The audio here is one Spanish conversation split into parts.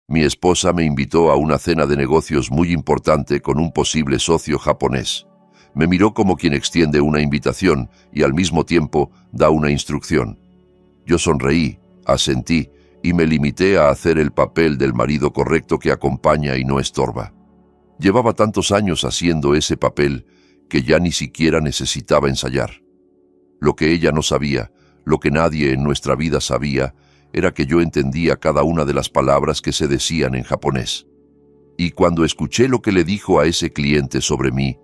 Mi esposa me invitó a una cena de negocios muy importante con un posible socio japonés. Me miró como quien extiende una invitación y al mismo tiempo da una instrucción. Yo sonreí, asentí y me limité a hacer el papel del marido correcto que acompaña y no estorba. Llevaba tantos años haciendo ese papel que ya ni siquiera necesitaba ensayar. Lo que ella no sabía, lo que nadie en nuestra vida sabía, era que yo entendía cada una de las palabras que se decían en japonés. Y cuando escuché lo que le dijo a ese cliente sobre mí,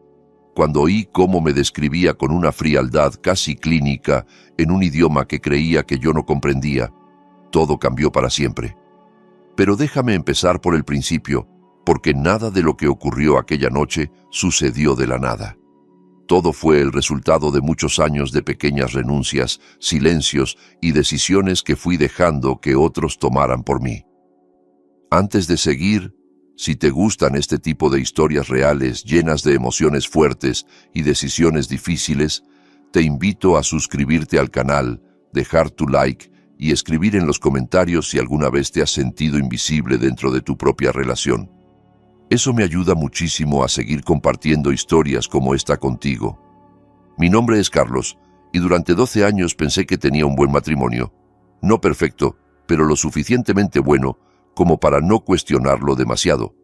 cuando oí cómo me describía con una frialdad casi clínica en un idioma que creía que yo no comprendía, todo cambió para siempre. Pero déjame empezar por el principio, porque nada de lo que ocurrió aquella noche sucedió de la nada. Todo fue el resultado de muchos años de pequeñas renuncias, silencios y decisiones que fui dejando que otros tomaran por mí. Antes de seguir, si te gustan este tipo de historias reales llenas de emociones fuertes y decisiones difíciles, te invito a suscribirte al canal, dejar tu like y escribir en los comentarios si alguna vez te has sentido invisible dentro de tu propia relación. Eso me ayuda muchísimo a seguir compartiendo historias como esta contigo. Mi nombre es Carlos, y durante 12 años pensé que tenía un buen matrimonio. No perfecto, pero lo suficientemente bueno como para no cuestionarlo demasiado.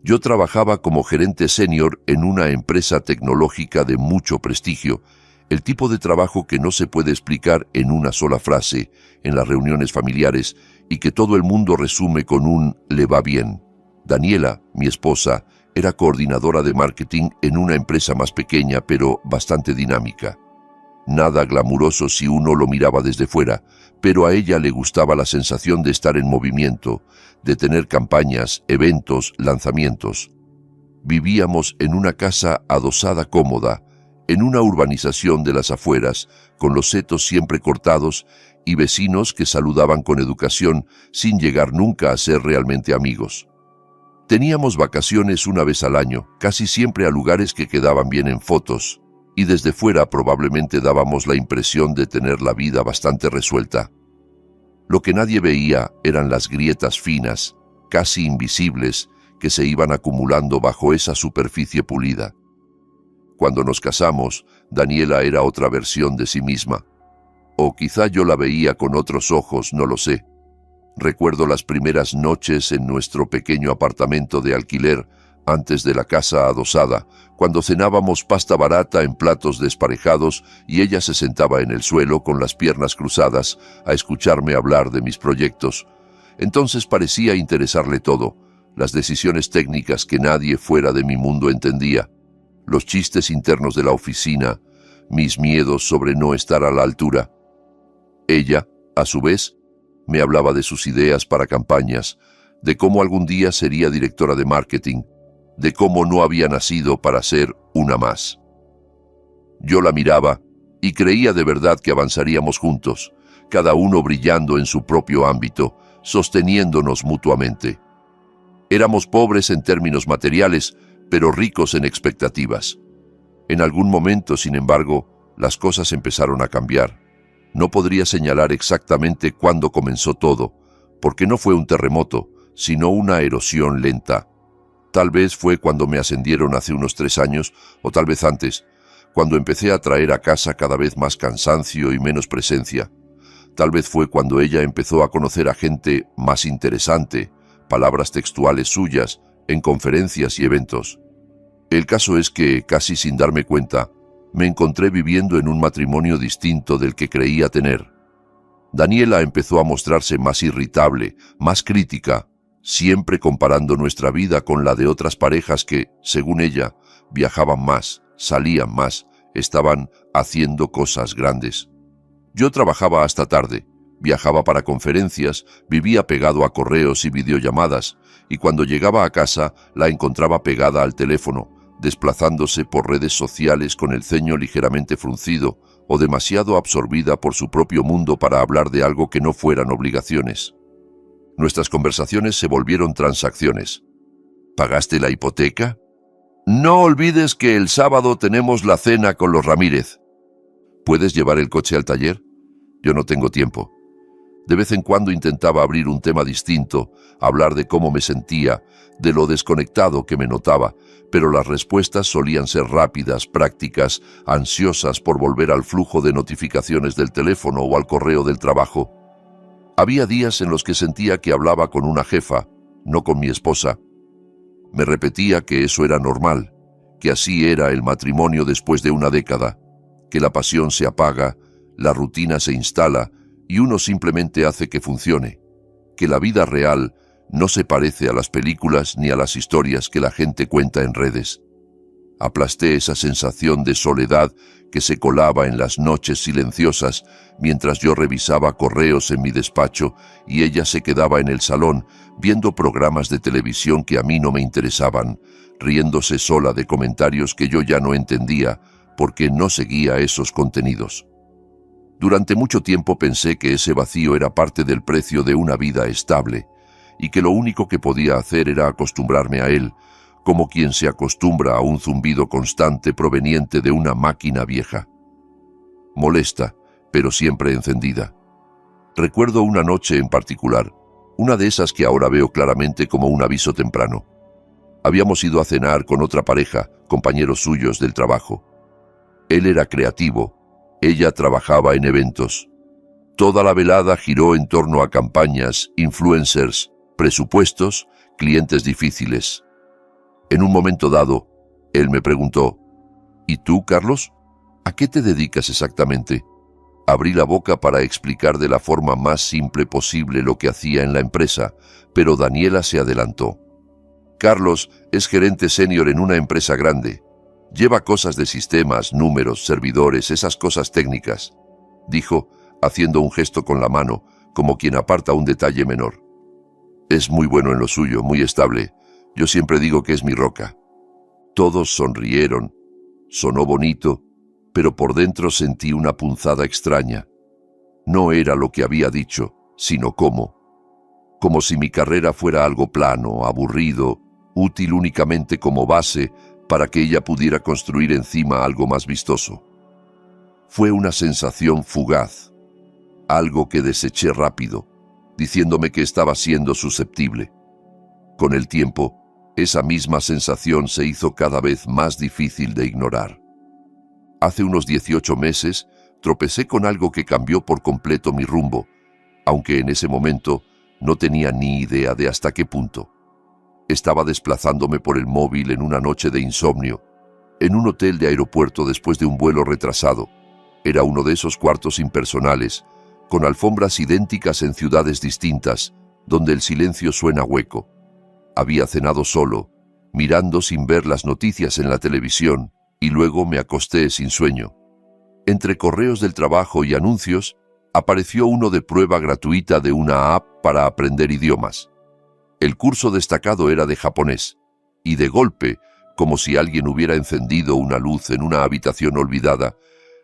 Yo trabajaba como gerente senior en una empresa tecnológica de mucho prestigio, el tipo de trabajo que no se puede explicar en una sola frase en las reuniones familiares y que todo el mundo resume con un «le va bien». Daniela, mi esposa, era coordinadora de marketing en una empresa más pequeña pero bastante dinámica. Nada glamuroso si uno lo miraba desde fuera, pero a ella le gustaba la sensación de estar en movimiento, de tener campañas, eventos, lanzamientos. Vivíamos en una casa adosada cómoda, en una urbanización de las afueras, con los setos siempre cortados y vecinos que saludaban con educación sin llegar nunca a ser realmente amigos. Teníamos vacaciones una vez al año, casi siempre a lugares que quedaban bien en fotos, y desde fuera probablemente dábamos la impresión de tener la vida bastante resuelta. Lo que nadie veía eran las grietas finas, casi invisibles, que se iban acumulando bajo esa superficie pulida. Cuando nos casamos, Daniela era otra versión de sí misma. O quizá yo la veía con otros ojos, no lo sé. Recuerdo las primeras noches en nuestro pequeño apartamento de alquiler, antes de la casa adosada, cuando cenábamos pasta barata en platos desparejados y ella se sentaba en el suelo con las piernas cruzadas a escucharme hablar de mis proyectos. Entonces parecía interesarle todo, las decisiones técnicas que nadie fuera de mi mundo entendía, los chistes internos de la oficina, mis miedos sobre no estar a la altura. Ella, a su vez, me hablaba de sus ideas para campañas, de cómo algún día sería directora de marketing, de cómo no había nacido para ser una más. Yo la miraba y creía de verdad que avanzaríamos juntos, cada uno brillando en su propio ámbito, sosteniéndonos mutuamente. Éramos pobres en términos materiales, pero ricos en expectativas. En algún momento, sin embargo, las cosas empezaron a cambiar. No podría señalar exactamente cuándo comenzó todo, porque no fue un terremoto, sino una erosión lenta. Tal vez fue cuando me ascendieron hace unos 3 años, o tal vez antes, cuando empecé a traer a casa cada vez más cansancio y menos presencia. Tal vez fue cuando ella empezó a conocer a gente más interesante, palabras textuales suyas, en conferencias y eventos. El caso es que, casi sin darme cuenta, me encontré viviendo en un matrimonio distinto del que creía tener. Daniela empezó a mostrarse más irritable, más crítica, siempre comparando nuestra vida con la de otras parejas que, según ella, viajaban más, salían más, estaban haciendo cosas grandes. Yo trabajaba hasta tarde, viajaba para conferencias, vivía pegado a correos y videollamadas, y cuando llegaba a casa la encontraba pegada al teléfono, desplazándose por redes sociales con el ceño ligeramente fruncido o demasiado absorbida por su propio mundo para hablar de algo que no fueran obligaciones. Nuestras conversaciones se volvieron transacciones. ¿Pagaste la hipoteca? No olvides que el sábado tenemos la cena con los Ramírez. ¿Puedes llevar el coche al taller? Yo no tengo tiempo. De vez en cuando intentaba abrir un tema distinto, hablar de cómo me sentía, de lo desconectado que me notaba, pero las respuestas solían ser rápidas, prácticas, ansiosas por volver al flujo de notificaciones del teléfono o al correo del trabajo. Había días en los que sentía que hablaba con una jefa, no con mi esposa. Me repetía que eso era normal, que así era el matrimonio después de una década, que la pasión se apaga, la rutina se instala y uno simplemente hace que funcione, que la vida real no se parece a las películas ni a las historias que la gente cuenta en redes. Aplasté esa sensación de soledad que se colaba en las noches silenciosas mientras yo revisaba correos en mi despacho y ella se quedaba en el salón viendo programas de televisión que a mí no me interesaban, riéndose sola de comentarios que yo ya no entendía porque no seguía esos contenidos. Durante mucho tiempo pensé que ese vacío era parte del precio de una vida estable y que lo único que podía hacer era acostumbrarme a él, como quien se acostumbra a un zumbido constante proveniente de una máquina vieja. Molesta, pero siempre encendida. Recuerdo una noche en particular, una de esas que ahora veo claramente como un aviso temprano. Habíamos ido a cenar con otra pareja, compañeros suyos del trabajo. Él era creativo, ella trabajaba en eventos. Toda la velada giró en torno a campañas, influencers, presupuestos, clientes difíciles. En un momento dado, él me preguntó, ¿y tú, Carlos? ¿A qué te dedicas exactamente? Abrí la boca para explicar de la forma más simple posible lo que hacía en la empresa, pero Daniela se adelantó. Carlos es gerente senior en una empresa grande. Lleva cosas de sistemas, números, servidores, esas cosas técnicas, dijo, haciendo un gesto con la mano, como quien aparta un detalle menor. Es muy bueno en lo suyo, muy estable. Yo siempre digo que es mi roca. Todos sonrieron. Sonó bonito, pero por dentro sentí una punzada extraña. No era lo que había dicho, sino cómo. Como si mi carrera fuera algo plano, aburrido, útil únicamente como base para que ella pudiera construir encima algo más vistoso. Fue una sensación fugaz, algo que deseché rápido, diciéndome que estaba siendo susceptible. Con el tiempo, esa misma sensación se hizo cada vez más difícil de ignorar. Hace unos 18 meses, tropecé con algo que cambió por completo mi rumbo, aunque en ese momento no tenía ni idea de hasta qué punto. Estaba desplazándome por el móvil en una noche de insomnio, en un hotel de aeropuerto después de un vuelo retrasado. Era uno de esos cuartos impersonales, con alfombras idénticas en ciudades distintas, donde el silencio suena hueco. Había cenado solo, mirando sin ver las noticias en la televisión, y luego me acosté sin sueño. Entre correos del trabajo y anuncios, apareció uno de prueba gratuita de una app para aprender idiomas. El curso destacado era de japonés, y de golpe, como si alguien hubiera encendido una luz en una habitación olvidada,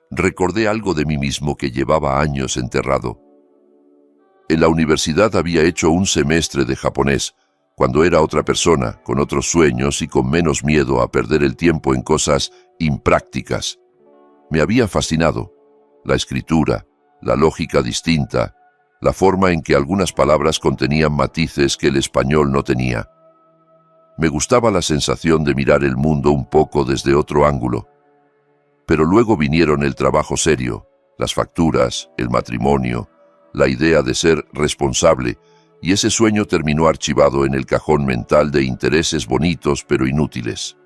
recordé algo de mí mismo que llevaba años enterrado. En la universidad había hecho un semestre de japonés, cuando era otra persona, con otros sueños y con menos miedo a perder el tiempo en cosas imprácticas. Me había fascinado la escritura, la lógica distinta, la forma en que algunas palabras contenían matices que el español no tenía. Me gustaba la sensación de mirar el mundo un poco desde otro ángulo. Pero luego vinieron el trabajo serio, las facturas, el matrimonio, la idea de ser responsable, y ese sueño terminó archivado en el cajón mental de intereses bonitos pero inútiles.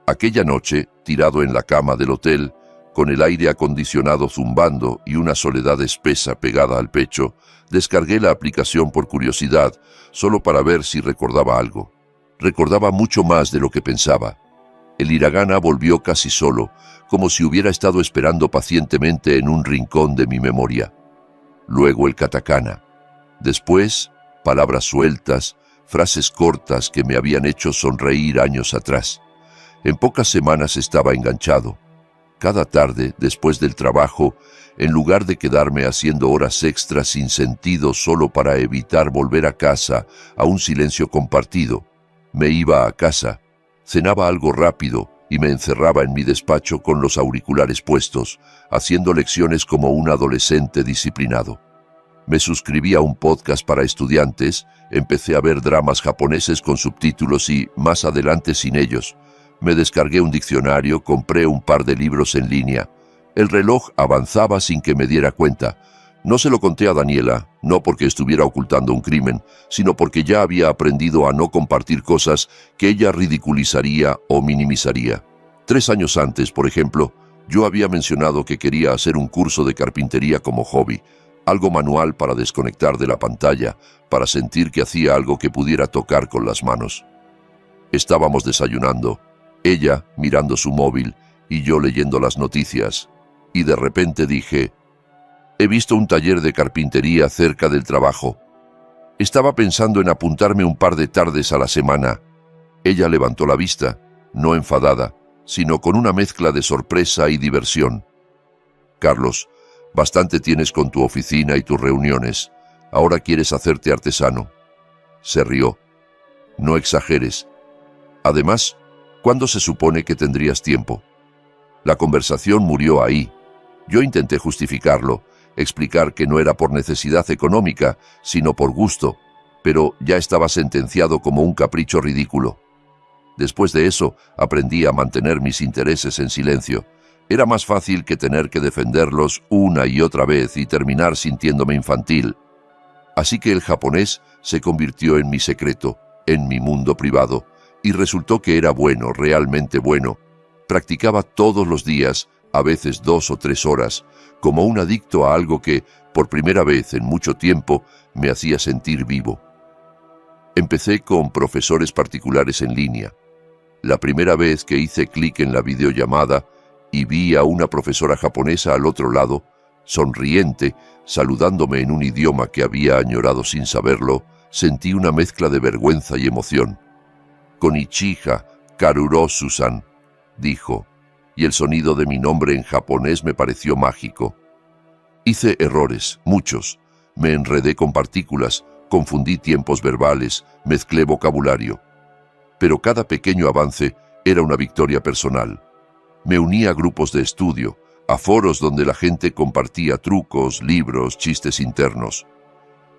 Aquella noche, tirado en la cama del hotel, con el aire acondicionado zumbando y una soledad espesa pegada al pecho, descargué la aplicación por curiosidad, solo para ver si recordaba algo. Recordaba mucho más de lo que pensaba. El hiragana volvió casi solo, como si hubiera estado esperando pacientemente en un rincón de mi memoria. Luego el katakana. Después, palabras sueltas, frases cortas que me habían hecho sonreír años atrás. En pocas semanas estaba enganchado. Cada tarde, después del trabajo, en lugar de quedarme haciendo horas extras sin sentido solo para evitar volver a casa a un silencio compartido, me iba a casa, cenaba algo rápido y me encerraba en mi despacho con los auriculares puestos, haciendo lecciones como un adolescente disciplinado. Me suscribí a un podcast para estudiantes, empecé a ver dramas japoneses con subtítulos y, más adelante sin ellos, me descargué un diccionario, compré un par de libros en línea. El reloj avanzaba sin que me diera cuenta. No se lo conté a Daniela, no porque estuviera ocultando un crimen, sino porque ya había aprendido a no compartir cosas que ella ridiculizaría o minimizaría. 3 años antes, por ejemplo, yo había mencionado que quería hacer un curso de carpintería como hobby, algo manual para desconectar de la pantalla, para sentir que hacía algo que pudiera tocar con las manos. Estábamos desayunando, ella mirando su móvil y yo leyendo las noticias, y de repente dije: «He visto un taller de carpintería cerca del trabajo. Estaba pensando en apuntarme un par de tardes a la semana». Ella levantó la vista, no enfadada, sino con una mezcla de sorpresa y diversión. «Carlos, bastante tienes con tu oficina y tus reuniones. Ahora quieres hacerte artesano». Se rió. «No exageres. Además, ¿cuándo se supone que tendrías tiempo?» La conversación murió ahí. Yo intenté justificarlo, explicar que no era por necesidad económica, sino por gusto, pero ya estaba sentenciado como un capricho ridículo. Después de eso, aprendí a mantener mis intereses en silencio. Era más fácil que tener que defenderlos una y otra vez y terminar sintiéndome infantil. Así que el japonés se convirtió en mi secreto, en mi mundo privado, y resultó que era bueno, realmente bueno. Practicaba todos los días, a veces 2 o 3 horas, como un adicto a algo que, por primera vez en mucho tiempo, me hacía sentir vivo. Empecé con profesores particulares en línea. La primera vez que hice clic en la videollamada y vi a una profesora japonesa al otro lado, sonriente, saludándome en un idioma que había añorado sin saberlo, sentí una mezcla de vergüenza y emoción. «Konnichiwa, Karuro-Susan», dijo, y el sonido de mi nombre en japonés me pareció mágico. Hice errores, muchos. Me enredé con partículas, confundí tiempos verbales, mezclé vocabulario. Pero cada pequeño avance era una victoria personal. Me uní a grupos de estudio, a foros donde la gente compartía trucos, libros, chistes internos.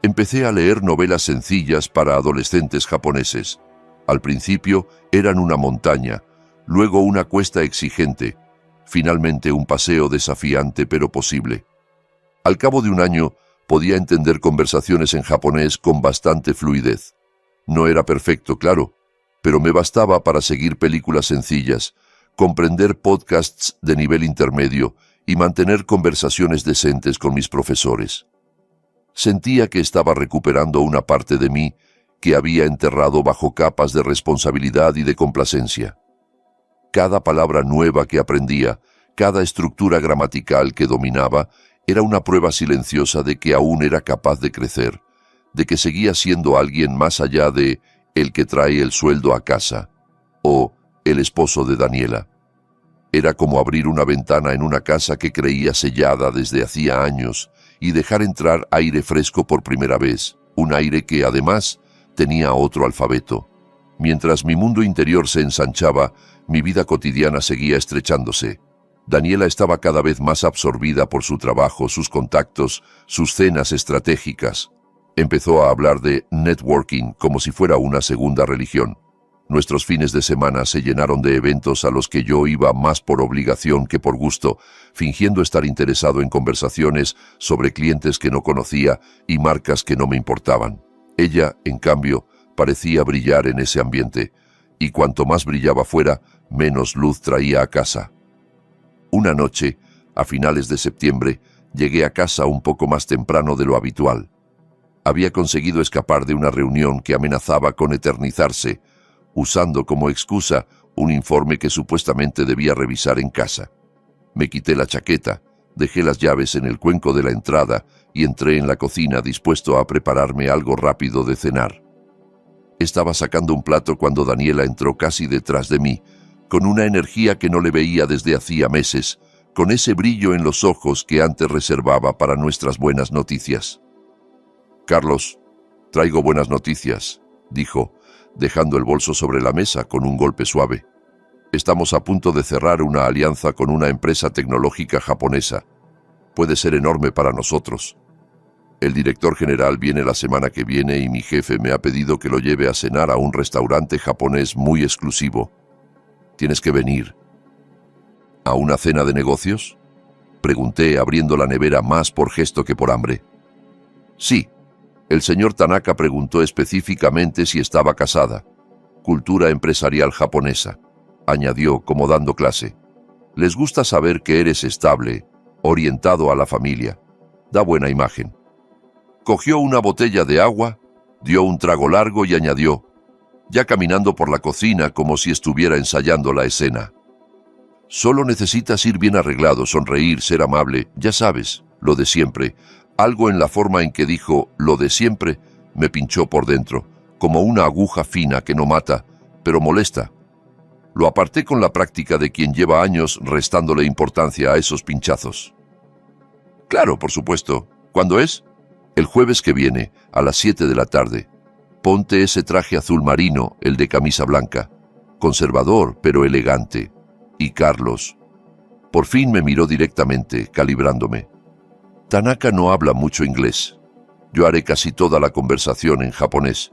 Empecé a leer novelas sencillas para adolescentes japoneses. Al principio eran una montaña, luego una cuesta exigente, finalmente un paseo desafiante pero posible. Al cabo de un año podía entender conversaciones en japonés con bastante fluidez. No era perfecto, claro, pero me bastaba para seguir películas sencillas, comprender podcasts de nivel intermedio y mantener conversaciones decentes con mis profesores. Sentía que estaba recuperando una parte de mí que había enterrado bajo capas de responsabilidad y de complacencia. Cada palabra nueva que aprendía, cada estructura gramatical que dominaba, era una prueba silenciosa de que aún era capaz de crecer, de que seguía siendo alguien más allá de el que trae el sueldo a casa, o el esposo de Daniela. Era como abrir una ventana en una casa que creía sellada desde hacía años y dejar entrar aire fresco por primera vez, un aire que, además, tenía otro alfabeto. Mientras mi mundo interior se ensanchaba, mi vida cotidiana seguía estrechándose. Daniela estaba cada vez más absorbida por su trabajo, sus contactos, sus cenas estratégicas. Empezó a hablar de networking como si fuera una segunda religión. Nuestros fines de semana se llenaron de eventos a los que yo iba más por obligación que por gusto, fingiendo estar interesado en conversaciones sobre clientes que no conocía y marcas que no me importaban. Ella, en cambio, parecía brillar en ese ambiente, y cuanto más brillaba fuera, menos luz traía a casa. Una noche, a finales de septiembre, llegué a casa un poco más temprano de lo habitual. Había conseguido escapar de una reunión que amenazaba con eternizarse, usando como excusa un informe que supuestamente debía revisar en casa. Me quité la chaqueta, dejé las llaves en el cuenco de la entrada y entré en la cocina dispuesto a prepararme algo rápido de cenar. Estaba sacando un plato cuando Daniela entró casi detrás de mí, con una energía que no le veía desde hacía meses, con ese brillo en los ojos que antes reservaba para nuestras buenas noticias. «Carlos, traigo buenas noticias», dijo, dejando el bolso sobre la mesa con un golpe suave. «Estamos a punto de cerrar una alianza con una empresa tecnológica japonesa. Puede ser enorme para nosotros». El director general viene la semana que viene y mi jefe me ha pedido que lo lleve a cenar a un restaurante japonés muy exclusivo. Tienes que venir. ¿A una cena de negocios?, pregunté, abriendo la nevera más por gesto que por hambre. Sí. El señor Tanaka preguntó específicamente si estaba casada. Cultura empresarial japonesa, añadió como dando clase. Les gusta saber que eres estable, orientado a la familia. Da buena imagen. Cogió una botella de agua, dio un trago largo y añadió, ya caminando por la cocina como si estuviera ensayando la escena. Solo necesitas ir bien arreglado, sonreír, ser amable, ya sabes, lo de siempre. Algo en la forma en que dijo lo de siempre me pinchó por dentro, como una aguja fina que no mata, pero molesta. Lo aparté con la práctica de quien lleva años restándole importancia a esos pinchazos. Claro, por supuesto. ¿Cuándo es? El jueves que viene, a las 7 de la tarde. Ponte ese traje azul marino, el de camisa blanca. Conservador, pero elegante. Y Carlos. Por fin me miró directamente, calibrándome. Tanaka no habla mucho inglés. Yo haré casi toda la conversación en japonés.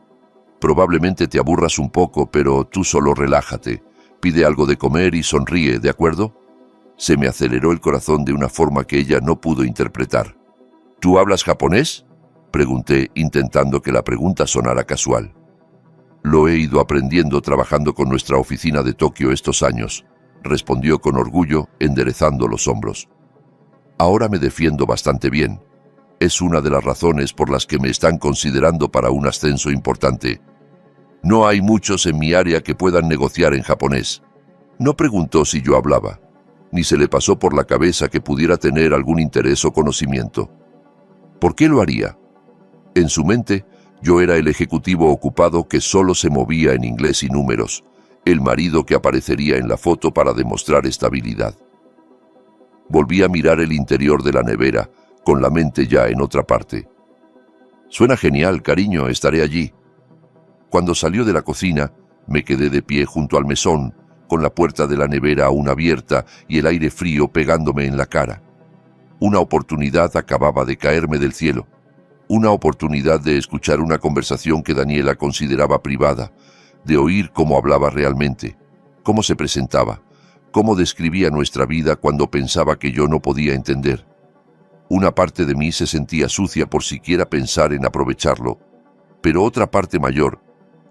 Probablemente te aburras un poco, pero tú solo relájate. Pide algo de comer y sonríe, ¿de acuerdo? Se me aceleró el corazón de una forma que ella no pudo interpretar. ¿Tú hablas japonés?, pregunté, intentando que la pregunta sonara casual. Lo he ido aprendiendo trabajando con nuestra oficina de Tokio estos años, respondió con orgullo, enderezando los hombros. Ahora me defiendo bastante bien. Es una de las razones por las que me están considerando para un ascenso importante. No hay muchos en mi área que puedan negociar en japonés. No preguntó si yo hablaba, ni se le pasó por la cabeza que pudiera tener algún interés o conocimiento. ¿Por qué lo haría? En su mente, yo era el ejecutivo ocupado que solo se movía en inglés y números, el marido que aparecería en la foto para demostrar estabilidad. Volví a mirar el interior de la nevera, con la mente ya en otra parte. Suena genial, cariño, estaré allí. Cuando salió de la cocina, me quedé de pie junto al mesón, con la puerta de la nevera aún abierta y el aire frío pegándome en la cara. Una oportunidad acababa de caerme del cielo. Una oportunidad de escuchar una conversación que Daniela consideraba privada, de oír cómo hablaba realmente, cómo se presentaba, cómo describía nuestra vida cuando pensaba que yo no podía entender. Una parte de mí se sentía sucia por siquiera pensar en aprovecharlo, pero otra parte mayor,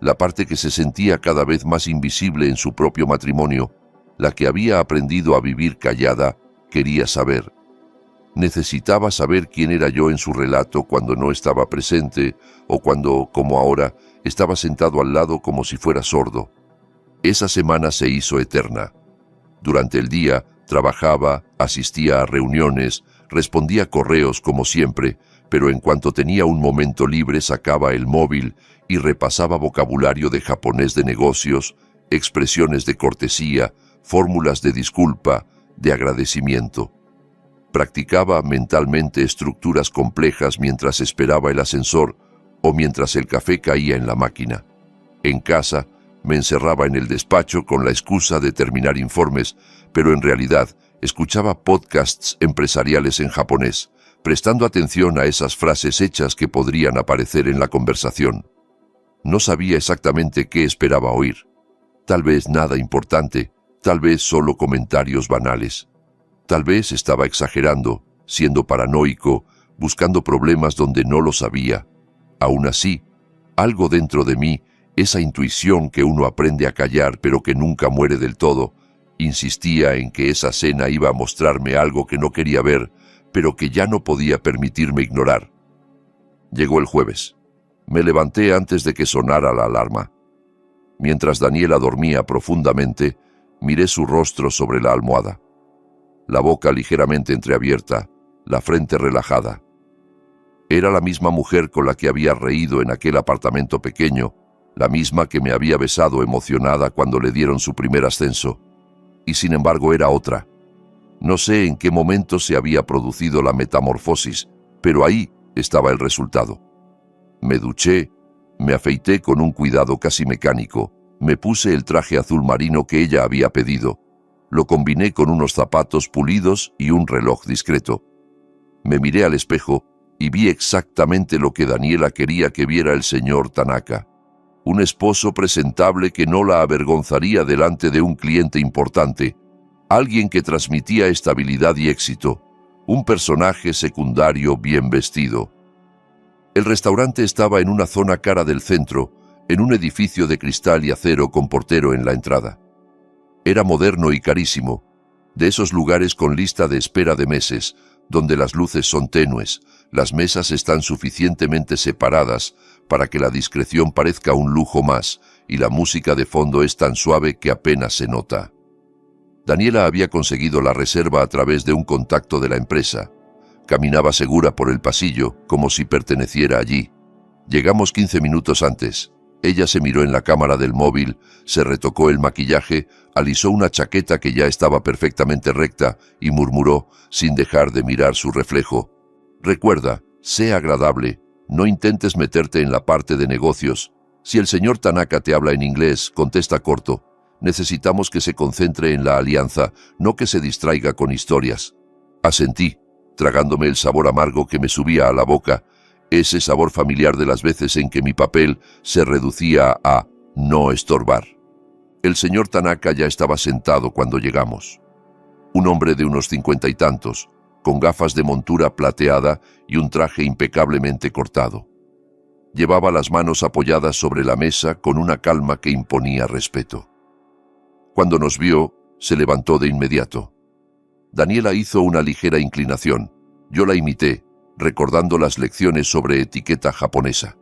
la parte que se sentía cada vez más invisible en su propio matrimonio, la que había aprendido a vivir callada, quería saber. Necesitaba saber quién era yo en su relato cuando no estaba presente o cuando, como ahora, estaba sentado al lado como si fuera sordo. Esa semana se hizo eterna. Durante el día trabajaba, asistía a reuniones, respondía correos como siempre, pero en cuanto tenía un momento libre sacaba el móvil y repasaba vocabulario de japonés de negocios, expresiones de cortesía, fórmulas de disculpa, de agradecimiento. Practicaba mentalmente estructuras complejas mientras esperaba el ascensor o mientras el café caía en la máquina. En casa, me encerraba en el despacho con la excusa de terminar informes, pero en realidad escuchaba podcasts empresariales en japonés, prestando atención a esas frases hechas que podrían aparecer en la conversación. No sabía exactamente qué esperaba oír. Tal vez nada importante, tal vez solo comentarios banales. Tal vez estaba exagerando, siendo paranoico, buscando problemas donde no los había. Aún así, algo dentro de mí, esa intuición que uno aprende a callar pero que nunca muere del todo, insistía en que esa cena iba a mostrarme algo que no quería ver, pero que ya no podía permitirme ignorar. Llegó el jueves. Me levanté antes de que sonara la alarma. Mientras Daniela dormía profundamente, miré su rostro sobre la almohada. La boca ligeramente entreabierta, la frente relajada. Era la misma mujer con la que había reído en aquel apartamento pequeño, la misma que me había besado emocionada cuando le dieron su primer ascenso. Y sin embargo era otra. No sé en qué momento se había producido la metamorfosis, pero ahí estaba el resultado. Me duché, me afeité con un cuidado casi mecánico, me puse el traje azul marino que ella había pedido, lo combiné con unos zapatos pulidos y un reloj discreto. Me miré al espejo y vi exactamente lo que Daniela quería que viera el señor Tanaka. Un esposo presentable que no la avergonzaría delante de un cliente importante, alguien que transmitía estabilidad y éxito, un personaje secundario bien vestido. El restaurante estaba en una zona cara del centro, en un edificio de cristal y acero con portero en la entrada. Era moderno y carísimo, de esos lugares con lista de espera de meses, donde las luces son tenues, las mesas están suficientemente separadas para que la discreción parezca un lujo más y la música de fondo es tan suave que apenas se nota. Daniela había conseguido la reserva a través de un contacto de la empresa. Caminaba segura por el pasillo, como si perteneciera allí. Llegamos 15 minutos antes. Ella se miró en la cámara del móvil, se retocó el maquillaje, alisó una chaqueta que ya estaba perfectamente recta y murmuró, sin dejar de mirar su reflejo: «Recuerda, sé agradable, no intentes meterte en la parte de negocios. Si el señor Tanaka te habla en inglés, contesta corto. Necesitamos que se concentre en la alianza, no que se distraiga con historias». Asentí, tragándome el sabor amargo que me subía a la boca, ese sabor familiar de las veces en que mi papel se reducía a no estorbar. El señor Tanaka ya estaba sentado cuando llegamos. Un hombre de unos 50 y tantos, con gafas de montura plateada y un traje impecablemente cortado. Llevaba las manos apoyadas sobre la mesa con una calma que imponía respeto. Cuando nos vio, se levantó de inmediato. Daniela hizo una ligera inclinación. Yo la imité, recordando las lecciones sobre etiqueta japonesa.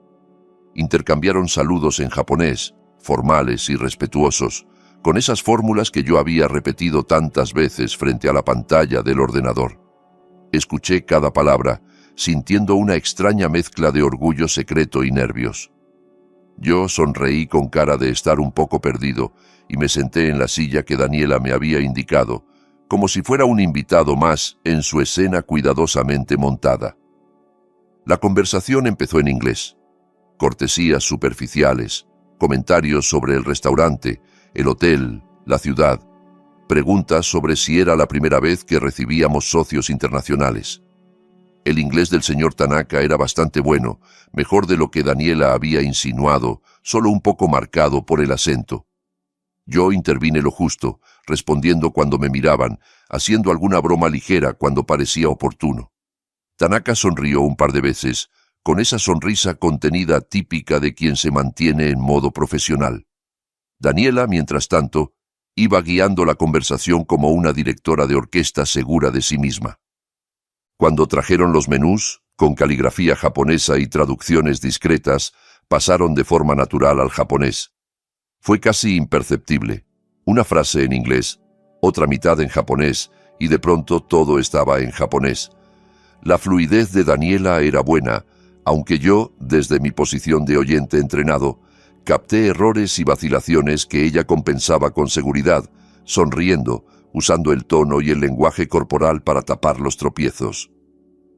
Intercambiaron saludos en japonés, formales y respetuosos, con esas fórmulas que yo había repetido tantas veces frente a la pantalla del ordenador. Escuché cada palabra, sintiendo una extraña mezcla de orgullo secreto y nervios. Yo sonreí con cara de estar un poco perdido y me senté en la silla que Daniela me había indicado, como si fuera un invitado más en su escena cuidadosamente montada. La conversación empezó en inglés. Cortesías superficiales, comentarios sobre el restaurante, el hotel, la ciudad, preguntas sobre si era la primera vez que recibíamos socios internacionales. El inglés del señor Tanaka era bastante bueno, mejor de lo que Daniela había insinuado, solo un poco marcado por el acento. Yo intervine lo justo, respondiendo cuando me miraban, haciendo alguna broma ligera cuando parecía oportuno. Tanaka sonrió un par de veces, con esa sonrisa contenida típica de quien se mantiene en modo profesional. Daniela, mientras tanto, iba guiando la conversación como una directora de orquesta segura de sí misma. Cuando trajeron los menús, con caligrafía japonesa y traducciones discretas, pasaron de forma natural al japonés. Fue casi imperceptible. Una frase en inglés, otra mitad en japonés, y de pronto todo estaba en japonés. La fluidez de Daniela era buena, aunque yo, desde mi posición de oyente entrenado, capté errores y vacilaciones que ella compensaba con seguridad, sonriendo, usando el tono y el lenguaje corporal para tapar los tropiezos.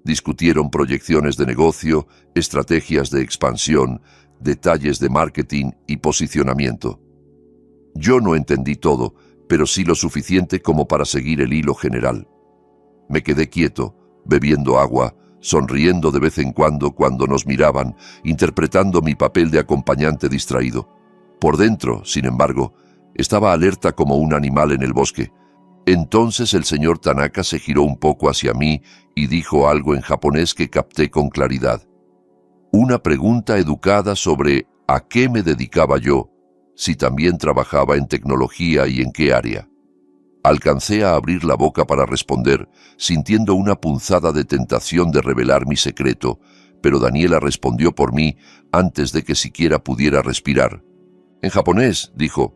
Discutieron proyecciones de negocio, estrategias de expansión, detalles de marketing y posicionamiento. Yo no entendí todo, pero sí lo suficiente como para seguir el hilo general. Me quedé quieto, bebiendo agua, sonriendo de vez en cuando nos miraban, interpretando mi papel de acompañante distraído. Por dentro, sin embargo, estaba alerta como un animal en el bosque. Entonces el señor Tanaka se giró un poco hacia mí y dijo algo en japonés que capté con claridad. Una pregunta educada sobre ¿a qué me dedicaba yo?, si también trabajaba en tecnología y en qué área. Alcancé a abrir la boca para responder, sintiendo una punzada de tentación de revelar mi secreto, pero Daniela respondió por mí antes de que siquiera pudiera respirar. En japonés, dijo: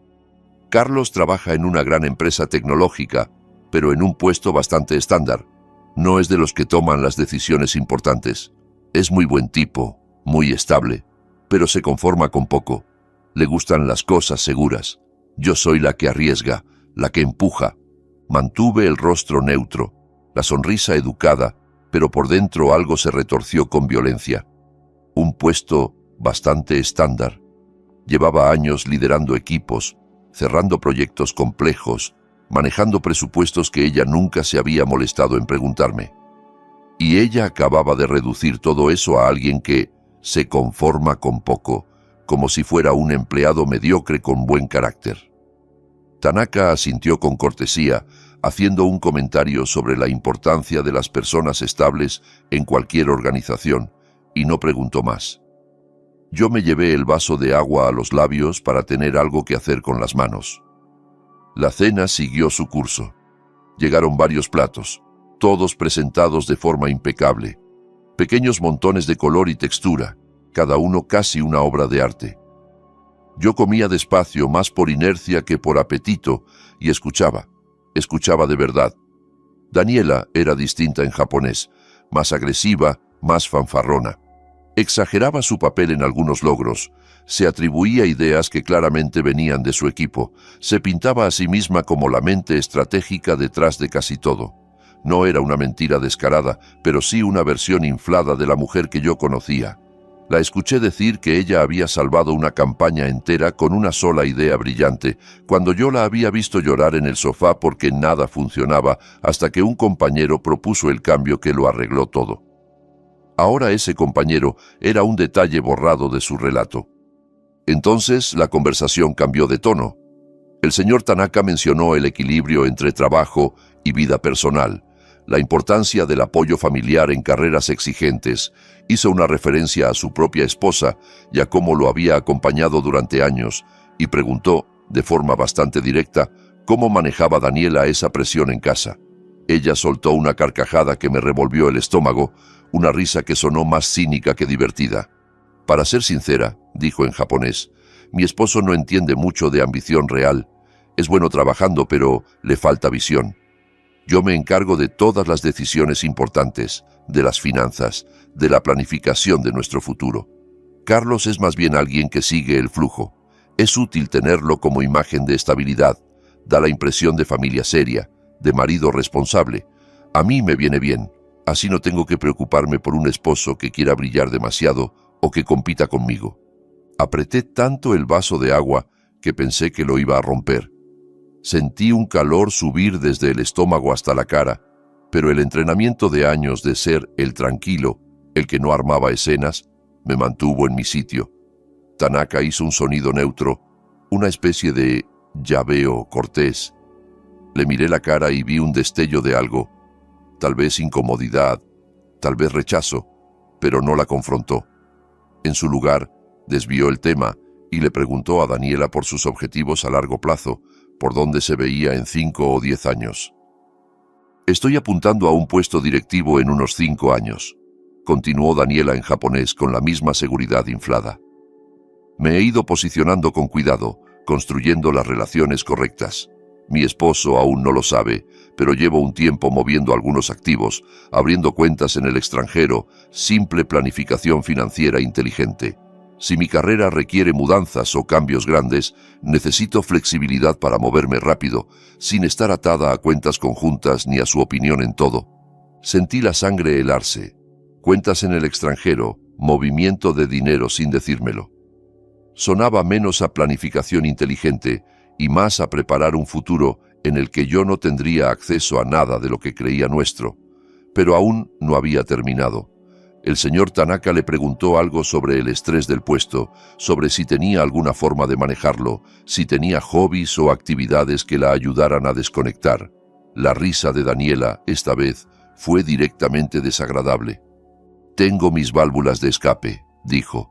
«Carlos trabaja en una gran empresa tecnológica, pero en un puesto bastante estándar. No es de los que toman las decisiones importantes. Es muy buen tipo, muy estable, pero se conforma con poco. Le gustan las cosas seguras. Yo soy la que arriesga, la que empuja». Mantuve el rostro neutro, la sonrisa educada, pero por dentro algo se retorció con violencia. Un puesto bastante estándar. Llevaba años liderando equipos, cerrando proyectos complejos, manejando presupuestos que ella nunca se había molestado en preguntarme. Y ella acababa de reducir todo eso a alguien que se conforma con poco, como si fuera un empleado mediocre con buen carácter. Tanaka asintió con cortesía, haciendo un comentario sobre la importancia de las personas estables en cualquier organización, y no preguntó más. Yo me llevé el vaso de agua a los labios para tener algo que hacer con las manos. La cena siguió su curso. Llegaron varios platos, todos presentados de forma impecable. Pequeños montones de color y textura, cada uno casi una obra de arte. Yo comía despacio, más por inercia que por apetito, y escuchaba de verdad. Daniela era distinta en japonés, más agresiva, más fanfarrona. Exageraba su papel en algunos logros, se atribuía ideas que claramente venían de su equipo, se pintaba a sí misma como la mente estratégica detrás de casi todo. No era una mentira descarada, pero sí una versión inflada de la mujer que yo conocía. La escuché decir que ella había salvado una campaña entera con una sola idea brillante, cuando yo la había visto llorar en el sofá porque nada funcionaba, hasta que un compañero propuso el cambio que lo arregló todo. Ahora ese compañero era un detalle borrado de su relato. Entonces la conversación cambió de tono. El señor Tanaka mencionó el equilibrio entre trabajo y vida personal, la importancia del apoyo familiar en carreras exigentes, hizo una referencia a su propia esposa y a cómo lo había acompañado durante años, y preguntó, de forma bastante directa, cómo manejaba Daniela esa presión en casa. Ella soltó una carcajada que me revolvió el estómago, una risa que sonó más cínica que divertida. Para ser sincera, dijo en japonés, mi esposo no entiende mucho de ambición real. Es bueno trabajando, pero le falta visión. Yo me encargo de todas las decisiones importantes, de las finanzas, de la planificación de nuestro futuro. Carlos es más bien alguien que sigue el flujo. Es útil tenerlo como imagen de estabilidad. Da la impresión de familia seria, de marido responsable. A mí me viene bien. Así no tengo que preocuparme por un esposo que quiera brillar demasiado o que compita conmigo. Apreté tanto el vaso de agua que pensé que lo iba a romper. Sentí un calor subir desde el estómago hasta la cara, pero el entrenamiento de años de ser el tranquilo, el que no armaba escenas, me mantuvo en mi sitio. Tanaka hizo un sonido neutro, una especie de llaveo cortés. Le miré la cara y vi un destello de algo, tal vez incomodidad, tal vez rechazo, pero no la confrontó. En su lugar, desvió el tema y le preguntó a Daniela por sus objetivos a largo plazo, por dónde se veía en 5 o 10 años. Estoy apuntando a un puesto directivo en unos 5 años, continuó Daniela en japonés con la misma seguridad inflada. Me he ido posicionando con cuidado, construyendo las relaciones correctas. Mi esposo aún no lo sabe, pero llevo un tiempo moviendo algunos activos, abriendo cuentas en el extranjero, simple planificación financiera inteligente. Si mi carrera requiere mudanzas o cambios grandes, necesito flexibilidad para moverme rápido, sin estar atada a cuentas conjuntas ni a su opinión en todo. Sentí la sangre helarse. Cuentas en el extranjero, movimiento de dinero sin decírmelo. Sonaba menos a planificación inteligente y más a preparar un futuro en el que yo no tendría acceso a nada de lo que creía nuestro. Pero aún no había terminado. El señor Tanaka le preguntó algo sobre el estrés del puesto, sobre si tenía alguna forma de manejarlo, si tenía hobbies o actividades que la ayudaran a desconectar. La risa de Daniela, esta vez, fue directamente desagradable. «Tengo mis válvulas de escape», dijo.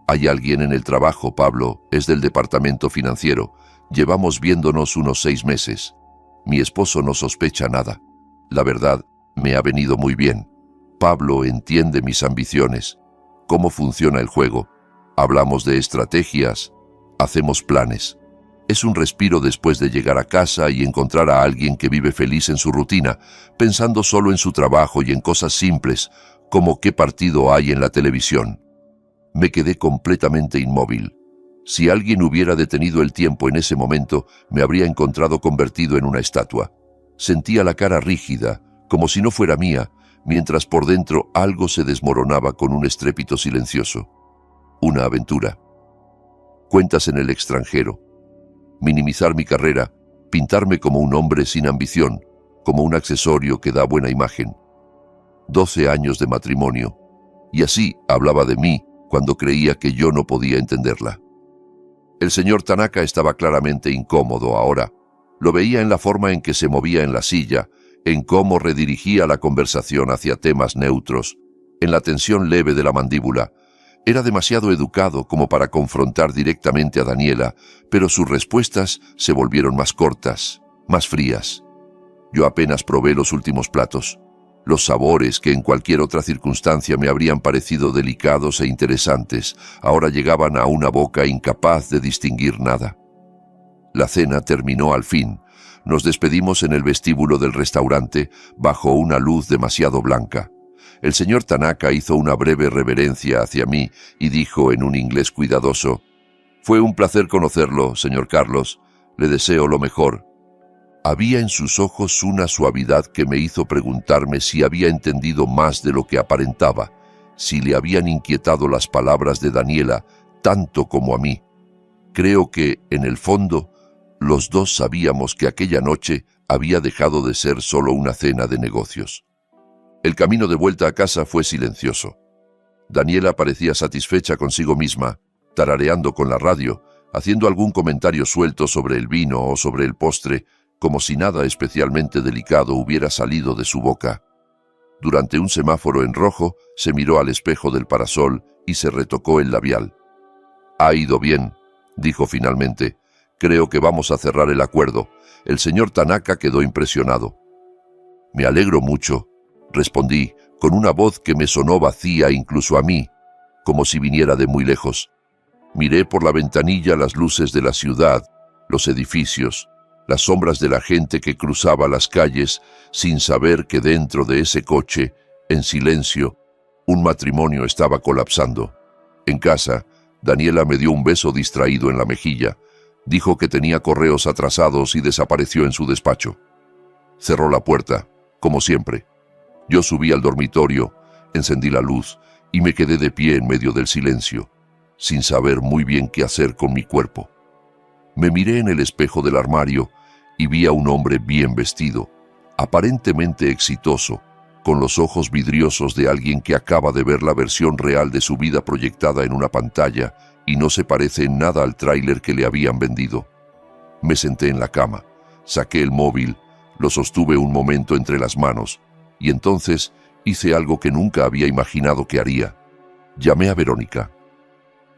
«Hay alguien en el trabajo, Pablo, es del departamento financiero. Llevamos viéndonos unos 6 meses. Mi esposo no sospecha nada. La verdad, me ha venido muy bien. Pablo entiende mis ambiciones, cómo funciona el juego. Hablamos de estrategias, hacemos planes. Es un respiro después de llegar a casa y encontrar a alguien que vive feliz en su rutina, pensando solo en su trabajo y en cosas simples, como qué partido hay en la televisión. Me quedé completamente inmóvil. Si alguien hubiera detenido el tiempo en ese momento, me habría encontrado convertido en una estatua. Sentía la cara rígida, como si no fuera mía, mientras por dentro algo se desmoronaba con un estrépito silencioso. Una aventura. Cuentas en el extranjero. Minimizar mi carrera, pintarme como un hombre sin ambición, como un accesorio que da buena imagen. 12 años de matrimonio, y así hablaba de mí cuando creía que yo no podía entenderla. El señor Tanaka estaba claramente incómodo ahora. Lo veía en la forma en que se movía en la silla, en cómo redirigía la conversación hacia temas neutros, en la tensión leve de la mandíbula. Era demasiado educado como para confrontar directamente a Daniela, pero sus respuestas se volvieron más cortas, más frías. Yo apenas probé los últimos platos. Los sabores que en cualquier otra circunstancia me habrían parecido delicados e interesantes, ahora llegaban a una boca incapaz de distinguir nada. La cena terminó al fin. Nos despedimos en el vestíbulo del restaurante, bajo una luz demasiado blanca. El señor Tanaka hizo una breve reverencia hacia mí y dijo en un inglés cuidadoso: «Fue un placer conocerlo, señor Carlos. Le deseo lo mejor». Había en sus ojos una suavidad que me hizo preguntarme si había entendido más de lo que aparentaba, si le habían inquietado las palabras de Daniela tanto como a mí. Creo que, en el fondo, los dos sabíamos que aquella noche había dejado de ser solo una cena de negocios. El camino de vuelta a casa fue silencioso. Daniela parecía satisfecha consigo misma, tarareando con la radio, haciendo algún comentario suelto sobre el vino o sobre el postre, como si nada especialmente delicado hubiera salido de su boca. Durante un semáforo en rojo, se miró al espejo del parasol y se retocó el labial. «Ha ido bien», dijo finalmente. «Creo que vamos a cerrar el acuerdo». El señor Tanaka quedó impresionado. «Me alegro mucho», respondí, con una voz que me sonó vacía incluso a mí, como si viniera de muy lejos. Miré por la ventanilla las luces de la ciudad, los edificios, las sombras de la gente que cruzaba las calles, sin saber que dentro de ese coche, en silencio, un matrimonio estaba colapsando. En casa, Daniela me dio un beso distraído en la mejilla, dijo que tenía correos atrasados y desapareció en su despacho. Cerró la puerta, como siempre. Yo subí al dormitorio, encendí la luz y me quedé de pie en medio del silencio, sin saber muy bien qué hacer con mi cuerpo. Me miré en el espejo del armario y vi a un hombre bien vestido, aparentemente exitoso, con los ojos vidriosos de alguien que acaba de ver la versión real de su vida proyectada en una pantalla y no se parece en nada al tráiler que le habían vendido. Me senté en la cama, saqué el móvil, lo sostuve un momento entre las manos y entonces hice algo que nunca había imaginado que haría. Llamé a Verónica.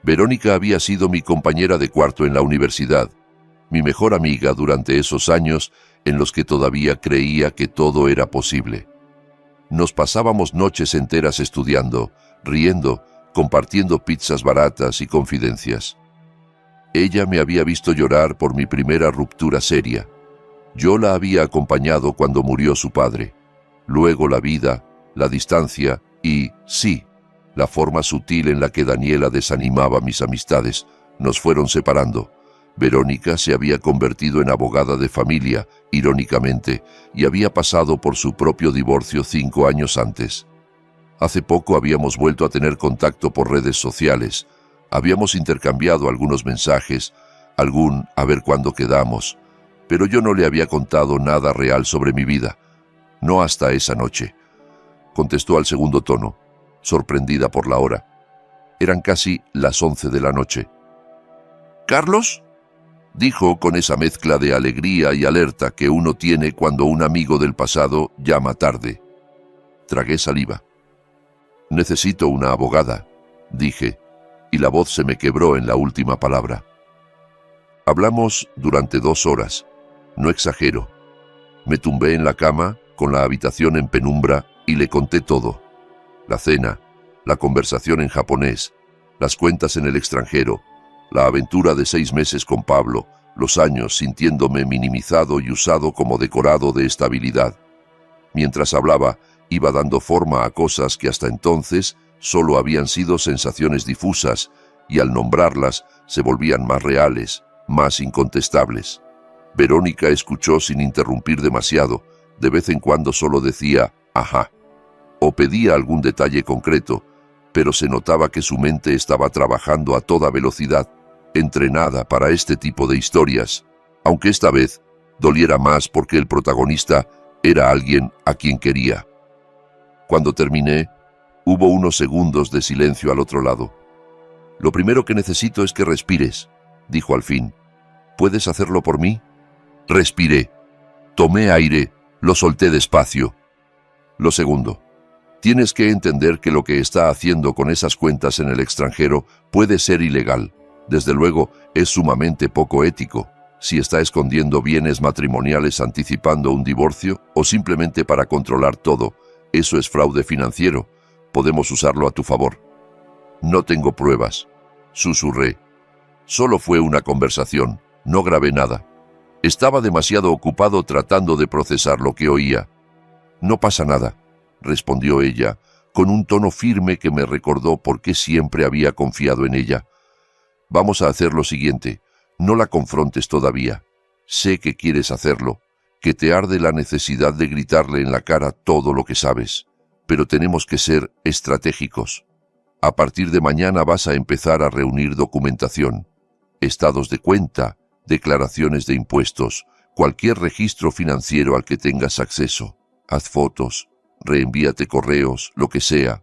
Verónica había sido mi compañera de cuarto en la universidad, mi mejor amiga durante esos años en los que todavía creía que todo era posible. Nos pasábamos noches enteras estudiando, riendo, compartiendo pizzas baratas y confidencias. Ella me había visto llorar por mi primera ruptura seria. Yo la había acompañado cuando murió su padre. Luego la vida, la distancia y, sí, la forma sutil en la que Daniela desanimaba mis amistades nos fueron separando. Verónica se había convertido en abogada de familia, irónicamente, y había pasado por su propio divorcio 5 años antes. Hace poco habíamos vuelto a tener contacto por redes sociales. Habíamos intercambiado algunos mensajes, algún «a ver cuándo quedamos», pero yo no le había contado nada real sobre mi vida. No hasta esa noche. Contestó al segundo tono, sorprendida por la hora. Eran casi las 11 de la noche. «¿Carlos?», dijo con esa mezcla de alegría y alerta que uno tiene cuando un amigo del pasado llama tarde. Tragué saliva. «Necesito una abogada», dije, y la voz se me quebró en la última palabra. Hablamos durante 2 horas. No exagero. Me tumbé en la cama, con la habitación en penumbra, y le conté todo. La cena, la conversación en japonés, las cuentas en el extranjero, la aventura de 6 meses con Pablo, los años sintiéndome minimizado y usado como decorado de estabilidad. Mientras hablaba, iba dando forma a cosas que hasta entonces solo habían sido sensaciones difusas, y al nombrarlas se volvían más reales, más incontestables. Verónica escuchó sin interrumpir demasiado. De vez en cuando solo decía «ajá» o pedía algún detalle concreto, pero se notaba que su mente estaba trabajando a toda velocidad, entrenada para este tipo de historias, aunque esta vez doliera más porque el protagonista era alguien a quien quería. Cuando terminé, hubo unos segundos de silencio al otro lado. «Lo primero que necesito es que respires», dijo al fin. «¿Puedes hacerlo por mí?» Respiré. Tomé aire, lo solté despacio. Lo segundo, tienes que entender que lo que está haciendo con esas cuentas en el extranjero puede ser ilegal. Desde luego, es sumamente poco ético. Si está escondiendo bienes matrimoniales anticipando un divorcio o simplemente para controlar todo, eso es fraude financiero. Podemos usarlo a tu favor. No tengo pruebas, susurré. Solo fue una conversación, no grabé nada. Estaba demasiado ocupado tratando de procesar lo que oía. «No pasa nada», respondió ella, con un tono firme que me recordó por qué siempre había confiado en ella. «Vamos a hacer lo siguiente. No la confrontes todavía. Sé que quieres hacerlo, que te arde la necesidad de gritarle en la cara todo lo que sabes, pero tenemos que ser estratégicos. A partir de mañana vas a empezar a reunir documentación, estados de cuenta, declaraciones de impuestos, cualquier registro financiero al que tengas acceso. Haz fotos, reenvíate correos, lo que sea.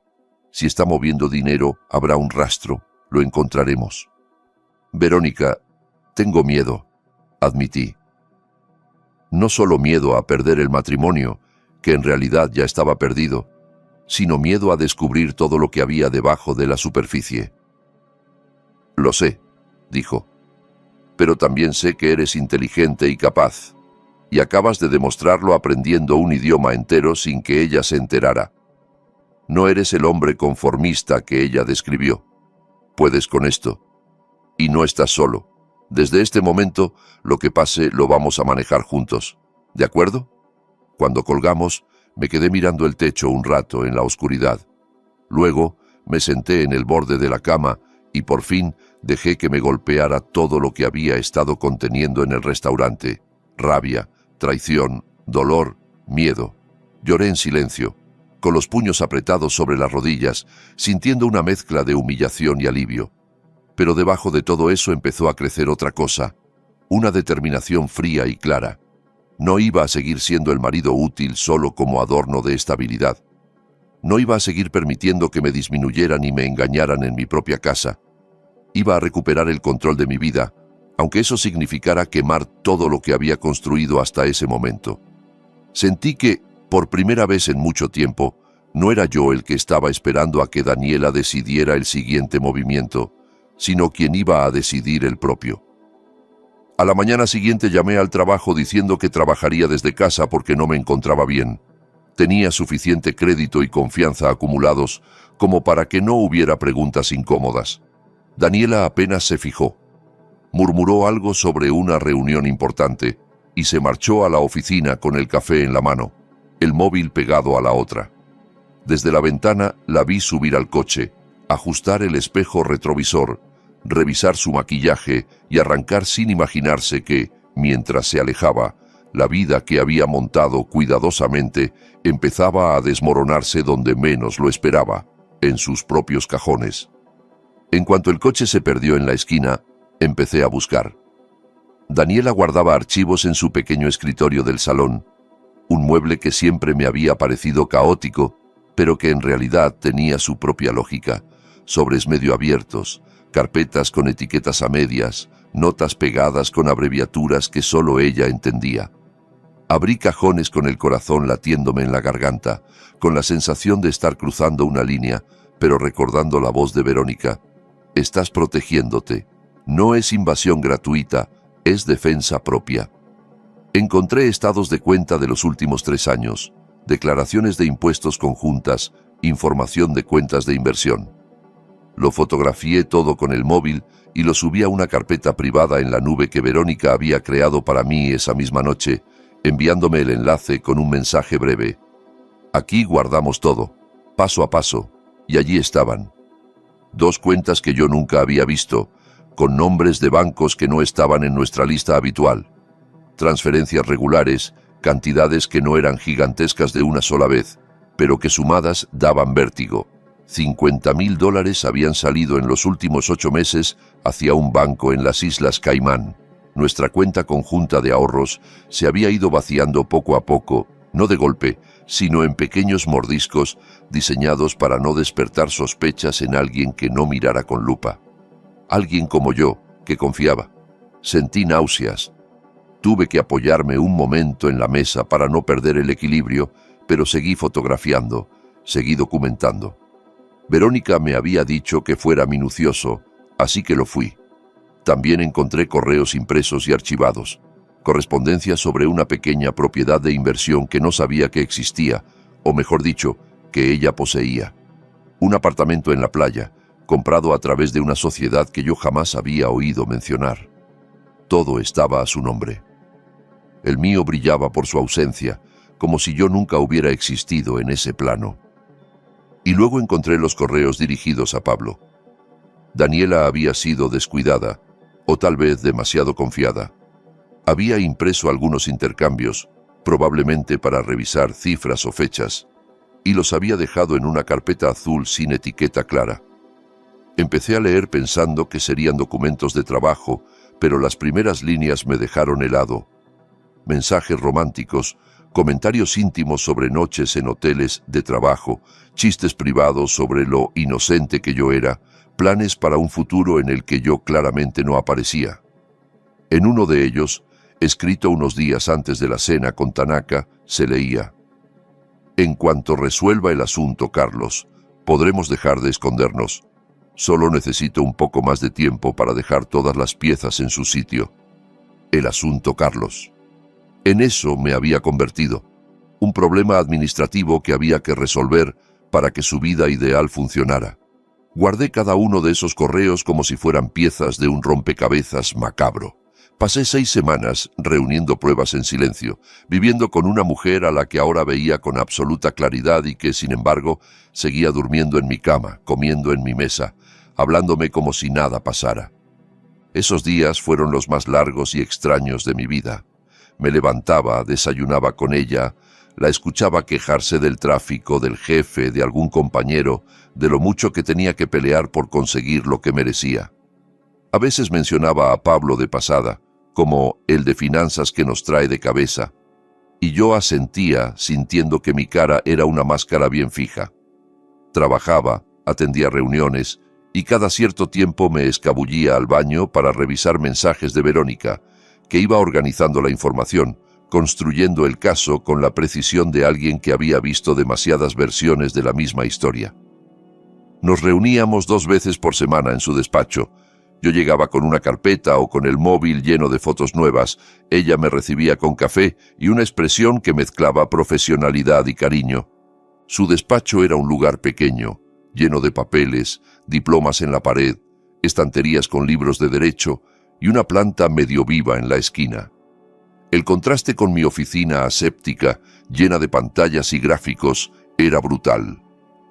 Si está moviendo dinero, habrá un rastro, lo encontraremos». «Verónica, tengo miedo», admití. No solo miedo a perder el matrimonio, que en realidad ya estaba perdido, sino miedo a descubrir todo lo que había debajo de la superficie. «Lo sé», dijo, «pero también sé que eres inteligente y capaz, y acabas de demostrarlo aprendiendo un idioma entero sin que ella se enterara. No eres el hombre conformista que ella describió. Puedes con esto. Y no estás solo. Desde este momento, lo que pase lo vamos a manejar juntos. ¿De acuerdo?» Cuando colgamos, me quedé mirando el techo un rato en la oscuridad. Luego, me senté en el borde de la cama y por fin dejé que me golpeara todo lo que había estado conteniendo en el restaurante. Rabia, traición, dolor, miedo. Lloré en silencio, con los puños apretados sobre las rodillas, sintiendo una mezcla de humillación y alivio. Pero debajo de todo eso empezó a crecer otra cosa, una determinación fría y clara. No iba a seguir siendo el marido útil solo como adorno de estabilidad. No iba a seguir permitiendo que me disminuyeran y me engañaran en mi propia casa. Iba a recuperar el control de mi vida, aunque eso significara quemar todo lo que había construido hasta ese momento. Sentí que, por primera vez en mucho tiempo, no era yo el que estaba esperando a que Daniela decidiera el siguiente movimiento, sino quien iba a decidir el propio. A la mañana siguiente llamé al trabajo diciendo que trabajaría desde casa porque no me encontraba bien. Tenía suficiente crédito y confianza acumulados como para que no hubiera preguntas incómodas. Daniela apenas se fijó. Murmuró algo sobre una reunión importante y se marchó a la oficina con el café en la mano, el móvil pegado a la otra. Desde la ventana la vi subir al coche, ajustar el espejo retrovisor, revisar su maquillaje y arrancar sin imaginarse que, mientras se alejaba, la vida que había montado cuidadosamente empezaba a desmoronarse donde menos lo esperaba, en sus propios cajones. En cuanto el coche se perdió en la esquina, empecé a buscar. Daniela guardaba archivos en su pequeño escritorio del salón, un mueble que siempre me había parecido caótico, pero que en realidad tenía su propia lógica, sobres medio abiertos, carpetas con etiquetas a medias, notas pegadas con abreviaturas que solo ella entendía. Abrí cajones con el corazón latiéndome en la garganta, con la sensación de estar cruzando una línea, pero recordando la voz de Verónica. «Estás protegiéndote. No es invasión gratuita, es defensa propia». Encontré estados de cuenta de los últimos 3 años, declaraciones de impuestos conjuntas, información de cuentas de inversión. Lo fotografié todo con el móvil y lo subí a una carpeta privada en la nube que Verónica había creado para mí esa misma noche, enviándome el enlace con un mensaje breve. «Aquí guardamos todo, paso a paso», y allí estaban. 2 cuentas que yo nunca había visto, con nombres de bancos que no estaban en nuestra lista habitual. Transferencias regulares, cantidades que no eran gigantescas de una sola vez, pero que sumadas daban vértigo. $50.000 habían salido en los últimos 8 meses hacia un banco en las Islas Caimán. Nuestra cuenta conjunta de ahorros se había ido vaciando poco a poco no de golpe, sino en pequeños mordiscos diseñados para no despertar sospechas en alguien que no mirara con lupa. Alguien como yo, que confiaba. Sentí náuseas. Tuve que apoyarme un momento en la mesa para no perder el equilibrio, pero seguí fotografiando, seguí documentando. Verónica me había dicho que fuera minucioso, así que lo fui. También encontré correos impresos y archivados, correspondencia sobre una pequeña propiedad de inversión que no sabía que existía, o mejor dicho, que ella poseía. Un apartamento en la playa, comprado a través de una sociedad que yo jamás había oído mencionar. Todo estaba a su nombre. El mío brillaba por su ausencia, como si yo nunca hubiera existido en ese plano. Y luego encontré los correos dirigidos a Pablo. Daniela había sido descuidada, o tal vez demasiado confiada. Había impreso algunos intercambios, probablemente para revisar cifras o fechas, y los había dejado en una carpeta azul sin etiqueta clara. Empecé a leer pensando que serían documentos de trabajo, pero las primeras líneas me dejaron helado. Mensajes románticos, comentarios íntimos sobre noches en hoteles de trabajo, chistes privados sobre lo inocente que yo era, planes para un futuro en el que yo claramente no aparecía. En uno de ellos, escrito unos días antes de la cena con Tanaka, se leía: «En cuanto resuelva el asunto, Carlos, podremos dejar de escondernos. Solo necesito un poco más de tiempo para dejar todas las piezas en su sitio. El asunto, Carlos». En eso me había convertido. Un problema administrativo que había que resolver para que su vida ideal funcionara. Guardé cada uno de esos correos como si fueran piezas de un rompecabezas macabro. Pasé 6 semanas reuniendo pruebas en silencio, viviendo con una mujer a la que ahora veía con absoluta claridad y que, sin embargo, seguía durmiendo en mi cama, comiendo en mi mesa, hablándome como si nada pasara. Esos días fueron los más largos y extraños de mi vida. Me levantaba, desayunaba con ella, la escuchaba quejarse del tráfico, del jefe, de algún compañero, de lo mucho que tenía que pelear por conseguir lo que merecía. A veces mencionaba a Pablo de pasada, como el de finanzas que nos trae de cabeza, y yo asentía, sintiendo que mi cara era una máscara bien fija. Trabajaba, atendía reuniones, y cada cierto tiempo me escabullía al baño para revisar mensajes de Verónica, que iba organizando la información, construyendo el caso con la precisión de alguien que había visto demasiadas versiones de la misma historia. Nos reuníamos 2 veces por semana en su despacho. Yo llegaba con una carpeta o con el móvil lleno de fotos nuevas, ella me recibía con café y una expresión que mezclaba profesionalidad y cariño. Su despacho era un lugar pequeño, lleno de papeles, diplomas en la pared, estanterías con libros de derecho y una planta medio viva en la esquina. El contraste con mi oficina aséptica, llena de pantallas y gráficos, era brutal.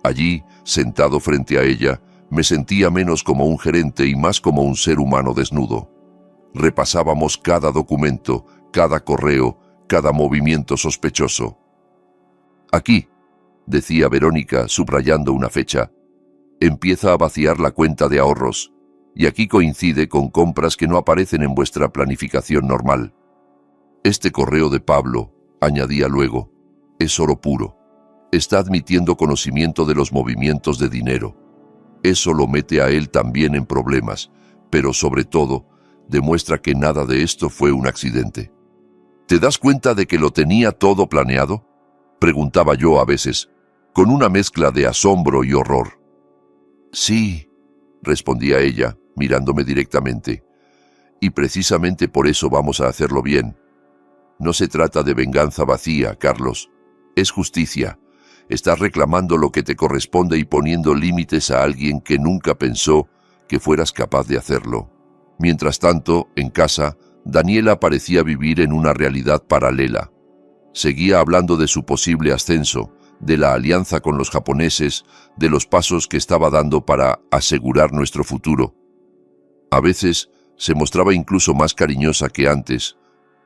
Allí, sentado frente a ella, me sentía menos como un gerente y más como un ser humano desnudo. Repasábamos cada documento, cada correo, cada movimiento sospechoso. «Aquí», decía Verónica, subrayando una fecha, «empieza a vaciar la cuenta de ahorros, y aquí coincide con compras que no aparecen en vuestra planificación normal. Este correo de Pablo», añadía luego, «es oro puro. Está admitiendo conocimiento de los movimientos de dinero. Eso lo mete a él también en problemas, pero sobre todo, demuestra que nada de esto fue un accidente». «¿Te das cuenta de que lo tenía todo planeado?», preguntaba yo a veces, con una mezcla de asombro y horror. «Sí», respondía ella, mirándome directamente, «y precisamente por eso vamos a hacerlo bien. No se trata de venganza vacía, Carlos. Es justicia. Estás reclamando lo que te corresponde y poniendo límites a alguien que nunca pensó que fueras capaz de hacerlo». Mientras tanto, en casa, Daniela parecía vivir en una realidad paralela. Seguía hablando de su posible ascenso, de la alianza con los japoneses, de los pasos que estaba dando para asegurar nuestro futuro. A veces se mostraba incluso más cariñosa que antes,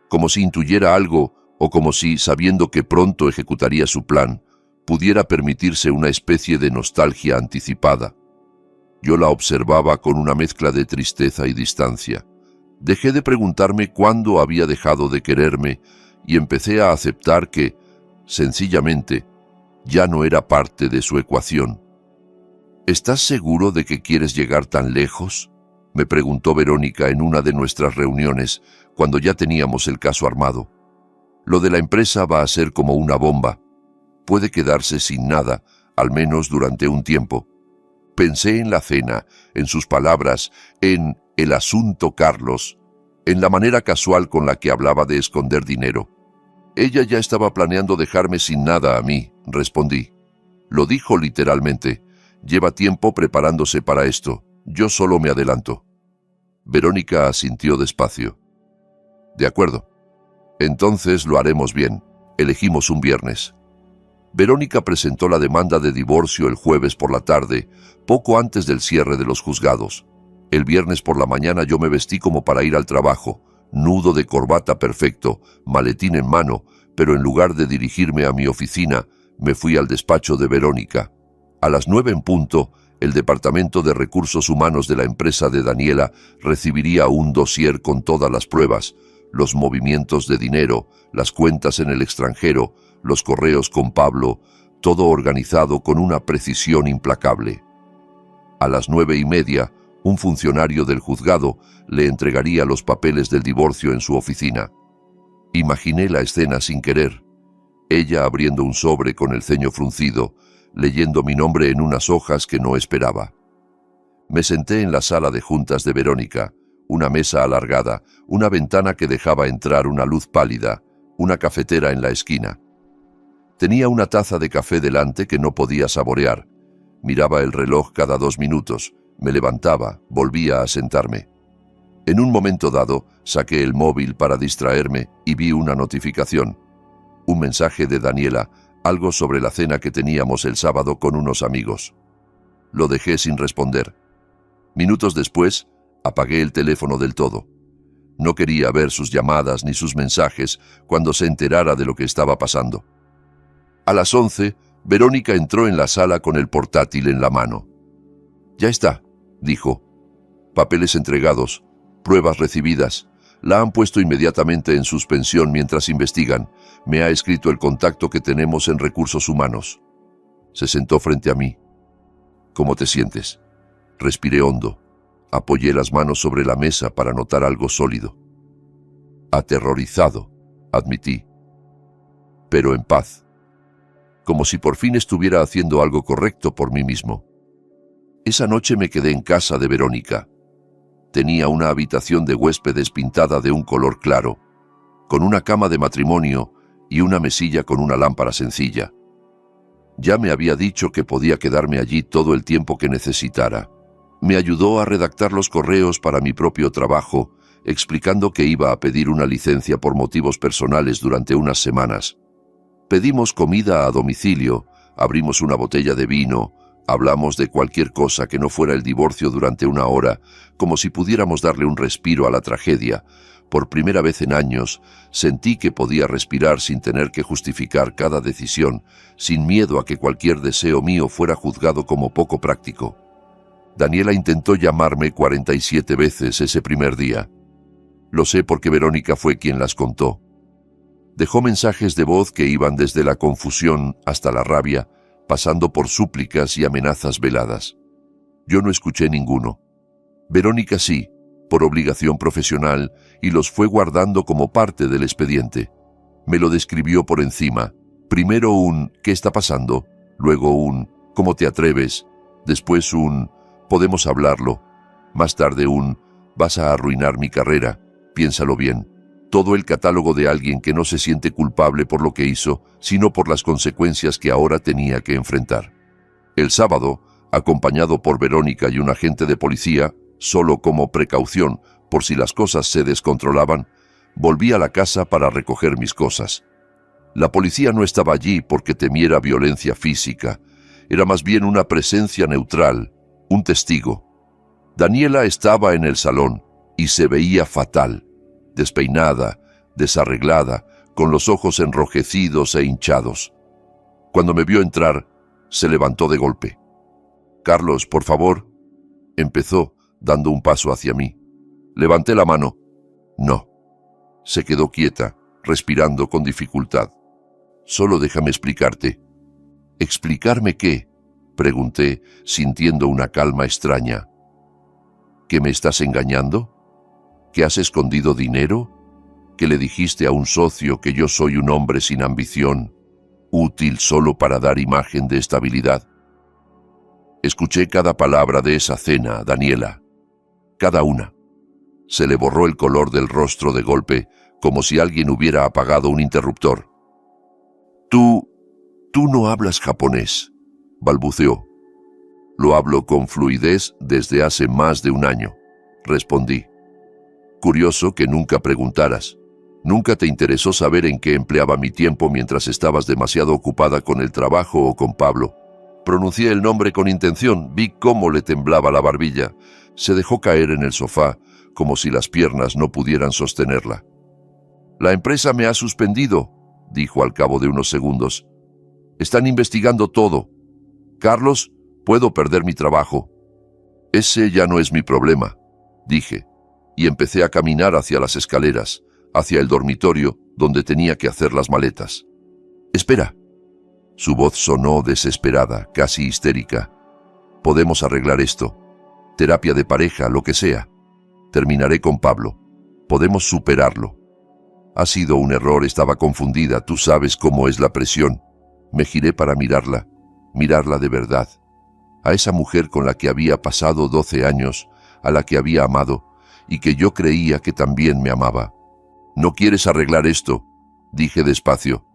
como si intuyera algo o como si, sabiendo que pronto ejecutaría su plan, pudiera permitirse una especie de nostalgia anticipada. Yo la observaba con una mezcla de tristeza y distancia. Dejé de preguntarme cuándo había dejado de quererme y empecé a aceptar que, Sencillamente, ya no era parte de su ecuación. ¿Estás seguro de que quieres llegar tan lejos?, me preguntó Verónica en una de nuestras reuniones, cuando ya teníamos el caso armado. Lo de la empresa va a ser como una bomba. Puede quedarse sin nada, al menos durante un tiempo. Pensé en la cena, en sus palabras, en el asunto Carlos, en la manera casual con la que hablaba de esconder dinero. Ella ya estaba planeando dejarme sin nada a mí, respondí. Lo dijo literalmente. Lleva tiempo preparándose para esto. Yo solo me adelanto. Verónica asintió despacio. De acuerdo. Entonces lo haremos bien. Elegimos un viernes. Verónica presentó la demanda de divorcio el jueves por la tarde, poco antes del cierre de los juzgados. El viernes por la mañana yo me vestí como para ir al trabajo, nudo de corbata perfecto, maletín en mano, pero en lugar de dirigirme a mi oficina, me fui al despacho de Verónica. A las 9 en punto, el Departamento de Recursos Humanos de la empresa de Daniela recibiría un dossier con todas las pruebas, los movimientos de dinero, las cuentas en el extranjero, los correos con Pablo, todo organizado con una precisión implacable. A las 9:30, un funcionario del juzgado le entregaría los papeles del divorcio en su oficina. Imaginé la escena sin querer. Ella abriendo un sobre con el ceño fruncido, leyendo mi nombre en unas hojas que no esperaba. Me senté en la sala de juntas de Verónica, una mesa alargada, una ventana que dejaba entrar una luz pálida, una cafetera en la esquina. Tenía una taza de café delante que no podía saborear. Miraba el reloj cada 2 minutos, me levantaba, volvía a sentarme. En un momento dado, saqué el móvil para distraerme y vi una notificación. Un mensaje de Daniela, algo sobre la cena que teníamos el sábado con unos amigos. Lo dejé sin responder. Minutos después, apagué el teléfono del todo. No quería ver sus llamadas ni sus mensajes cuando se enterara de lo que estaba pasando. A las 11, Verónica entró en la sala con el portátil en la mano. «Ya está», dijo. «Papeles entregados, pruebas recibidas. La han puesto inmediatamente en suspensión mientras investigan. Me ha escrito el contacto que tenemos en Recursos Humanos». Se sentó frente a mí. «¿Cómo te sientes?» Respiré hondo. Apoyé las manos sobre la mesa para notar algo sólido. «Aterrorizado», admití. «Pero en paz. Como si por fin estuviera haciendo algo correcto por mí mismo». Esa noche me quedé en casa de Verónica. Tenía una habitación de huéspedes pintada de un color claro, con una cama de matrimonio y una mesilla con una lámpara sencilla. Ya me había dicho que podía quedarme allí todo el tiempo que necesitara. Me ayudó a redactar los correos para mi propio trabajo, explicando que iba a pedir una licencia por motivos personales durante unas semanas. Pedimos comida a domicilio, abrimos una botella de vino, hablamos de cualquier cosa que no fuera el divorcio durante una hora, como si pudiéramos darle un respiro a la tragedia. Por primera vez en años, sentí que podía respirar sin tener que justificar cada decisión, sin miedo a que cualquier deseo mío fuera juzgado como poco práctico. Daniela intentó llamarme 47 veces ese primer día. Lo sé porque Verónica fue quien las contó. Dejó mensajes de voz que iban desde la confusión hasta la rabia, pasando por súplicas y amenazas veladas. Yo no escuché ninguno. Verónica sí, por obligación profesional, y los fue guardando como parte del expediente. Me lo describió por encima. Primero un «¿qué está pasando?», luego un «¿cómo te atreves?», después un «podemos hablarlo», más tarde un «vas a arruinar mi carrera, piénsalo bien». Todo el catálogo de alguien que no se siente culpable por lo que hizo, sino por las consecuencias que ahora tenía que enfrentar. El sábado, acompañado por Verónica y un agente de policía, solo como precaución, por si las cosas se descontrolaban, volví a la casa para recoger mis cosas. La policía no estaba allí porque temiera violencia física. Era más bien una presencia neutral, un testigo. Daniela estaba en el salón y se veía fatal. Despeinada, desarreglada, con los ojos enrojecidos e hinchados. Cuando me vio entrar, se levantó de golpe. «Carlos, por favor», empezó, dando un paso hacia mí. Levanté la mano. No. Se quedó quieta, respirando con dificultad. Solo déjame explicarte. ¿Explicarme qué? Pregunté, sintiendo una calma extraña. ¿Que me estás engañando? ¿Que has escondido dinero? ¿Que le dijiste a un socio que yo soy un hombre sin ambición, útil solo para dar imagen de estabilidad? Escuché cada palabra de esa cena, Daniela. Cada una. Se le borró el color del rostro de golpe, como si alguien hubiera apagado un interruptor. Tú no hablas japonés, balbuceó. Lo hablo con fluidez desde hace más de un año, respondí. Curioso que nunca preguntaras. Nunca te interesó saber en qué empleaba mi tiempo mientras estabas demasiado ocupada con el trabajo o con Pablo. Pronuncié el nombre con intención, vi cómo le temblaba la barbilla. Se dejó caer en el sofá, como si las piernas no pudieran sostenerla. La empresa me ha suspendido, dijo al cabo de unos segundos. Están investigando todo. Carlos, puedo perder mi trabajo. Ese ya no es mi problema, dije, y empecé a caminar hacia las escaleras, hacia el dormitorio donde tenía que hacer las maletas. Espera. Su voz sonó desesperada, casi histérica. Podemos arreglar esto. Terapia de pareja, lo que sea. Terminaré con Pablo. Podemos superarlo. Ha sido un error, estaba confundida, tú sabes cómo es la presión. Me giré para mirarla de verdad. A esa mujer con la que había pasado 12 años, a la que había amado, y que yo creía que también me amaba. No quieres arreglar esto, dije despacio.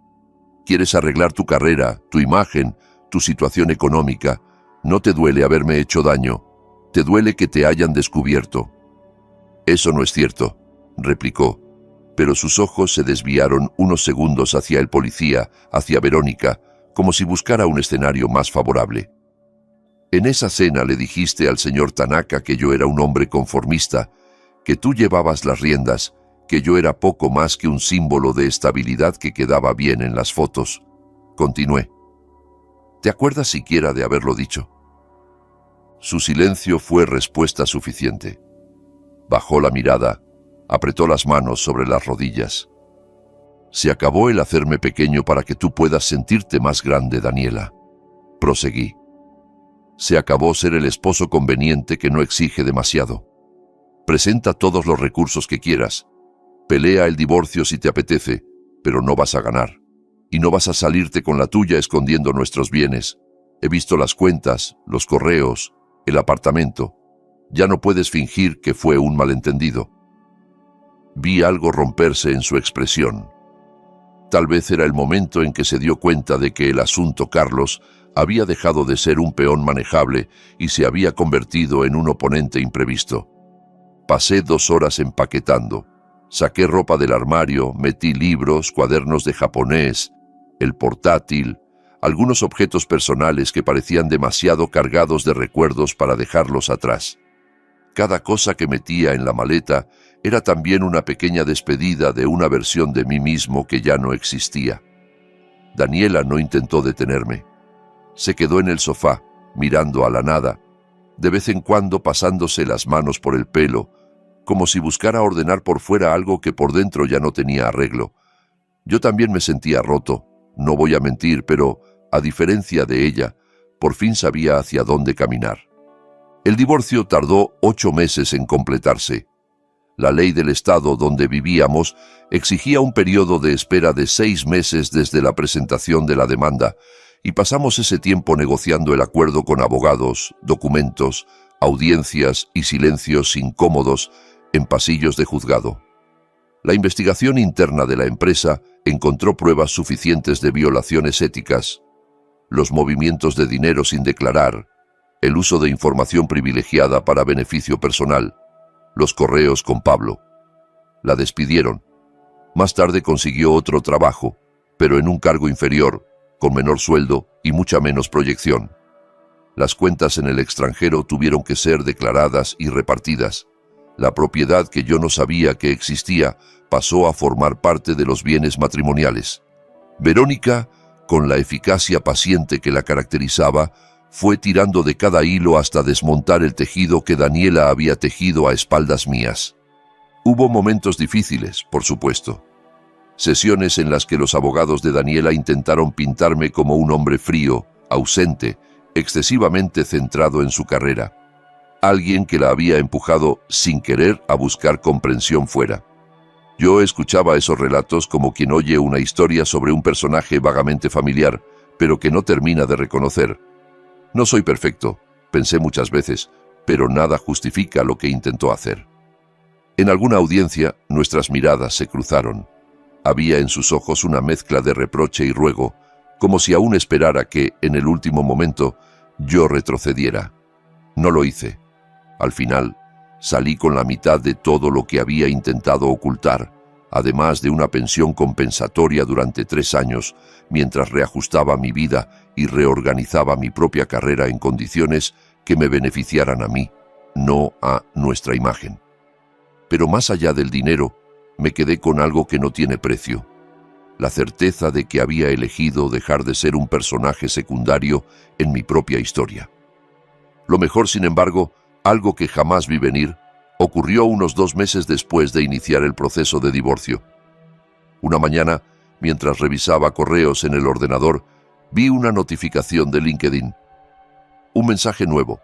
Quieres arreglar tu carrera, tu imagen, tu situación económica. No te duele haberme hecho daño. Te duele que te hayan descubierto. Eso no es cierto, replicó, pero sus ojos se desviaron unos segundos hacia el policía, hacia Verónica, como si buscara un escenario más favorable. En esa cena le dijiste al señor Tanaka que yo era un hombre conformista, que tú llevabas las riendas, que yo era poco más que un símbolo de estabilidad que quedaba bien en las fotos. Continué. ¿Te acuerdas siquiera de haberlo dicho? Su silencio fue respuesta suficiente. Bajó la mirada, apretó las manos sobre las rodillas. Se acabó el hacerme pequeño para que tú puedas sentirte más grande, Daniela. Proseguí. Se acabó ser el esposo conveniente que no exige demasiado. Presenta todos los recursos que quieras. Pelea el divorcio si te apetece, pero no vas a ganar. Y no vas a salirte con la tuya escondiendo nuestros bienes. He visto las cuentas, los correos, el apartamento. Ya no puedes fingir que fue un malentendido. Vi algo romperse en su expresión. Tal vez era el momento en que se dio cuenta de que el asunto Carlos había dejado de ser un peón manejable y se había convertido en un oponente imprevisto. Pasé 2 horas empaquetando. Saqué ropa del armario, metí libros, cuadernos de japonés, el portátil, algunos objetos personales que parecían demasiado cargados de recuerdos para dejarlos atrás. Cada cosa que metía en la maleta era también una pequeña despedida de una versión de mí mismo que ya no existía. Daniela no intentó detenerme. Se quedó en el sofá, mirando a la nada, de vez en cuando pasándose las manos por el pelo, como si buscara ordenar por fuera algo que por dentro ya no tenía arreglo. Yo también me sentía roto, no voy a mentir, pero, a diferencia de ella, por fin sabía hacia dónde caminar. El divorcio tardó 8 meses en completarse. La ley del estado donde vivíamos exigía un periodo de espera de 6 meses desde la presentación de la demanda, y pasamos ese tiempo negociando el acuerdo con abogados, documentos, audiencias y silencios incómodos en pasillos de juzgado. La investigación interna de la empresa encontró pruebas suficientes de violaciones éticas, los movimientos de dinero sin declarar, el uso de información privilegiada para beneficio personal, los correos con Pablo. La despidieron. Más tarde consiguió otro trabajo, pero en un cargo inferior, con menor sueldo y mucha menos proyección. Las cuentas en el extranjero tuvieron que ser declaradas y repartidas. La propiedad que yo no sabía que existía pasó a formar parte de los bienes matrimoniales. Verónica, con la eficacia paciente que la caracterizaba, fue tirando de cada hilo hasta desmontar el tejido que Daniela había tejido a espaldas mías. Hubo momentos difíciles, por supuesto. Sesiones en las que los abogados de Daniela intentaron pintarme como un hombre frío, ausente, excesivamente centrado en su carrera. Alguien que la había empujado sin querer a buscar comprensión fuera. Yo escuchaba esos relatos como quien oye una historia sobre un personaje vagamente familiar, pero que no termina de reconocer. No soy perfecto, pensé muchas veces, pero nada justifica lo que intentó hacer. En alguna audiencia, nuestras miradas se cruzaron. Había en sus ojos una mezcla de reproche y ruego, como si aún esperara que, en el último momento, yo retrocediera. No lo hice. Al final, salí con la mitad de todo lo que había intentado ocultar, además de una pensión compensatoria durante 3 años, mientras reajustaba mi vida y reorganizaba mi propia carrera en condiciones que me beneficiaran a mí, no a nuestra imagen. Pero más allá del dinero, me quedé con algo que no tiene precio: la certeza de que había elegido dejar de ser un personaje secundario en mi propia historia. Lo mejor, sin embargo, algo que jamás vi venir, ocurrió unos 2 meses después de iniciar el proceso de divorcio. Una mañana, mientras revisaba correos en el ordenador, vi una notificación de LinkedIn. Un mensaje nuevo.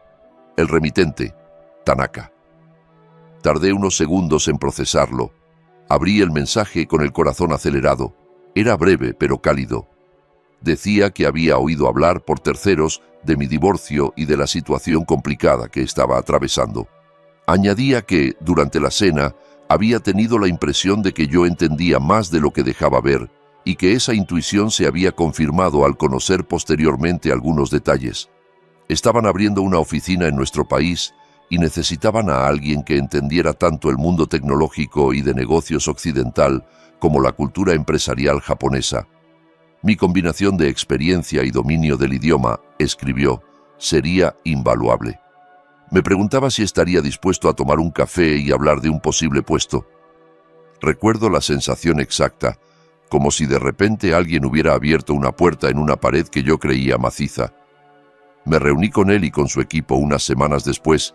El remitente, Tanaka. Tardé unos segundos en procesarlo. Abrí el mensaje con el corazón acelerado. Era breve, pero cálido. Decía que había oído hablar por terceros de mi divorcio y de la situación complicada que estaba atravesando. Añadía que, durante la cena, había tenido la impresión de que yo entendía más de lo que dejaba ver y que esa intuición se había confirmado al conocer posteriormente algunos detalles. Estaban abriendo una oficina en nuestro país y necesitaban a alguien que entendiera tanto el mundo tecnológico y de negocios occidental como la cultura empresarial japonesa. Mi combinación de experiencia y dominio del idioma, escribió, sería invaluable. Me preguntaba si estaría dispuesto a tomar un café y hablar de un posible puesto. Recuerdo la sensación exacta, como si de repente alguien hubiera abierto una puerta en una pared que yo creía maciza. Me reuní con él y con su equipo unas semanas después,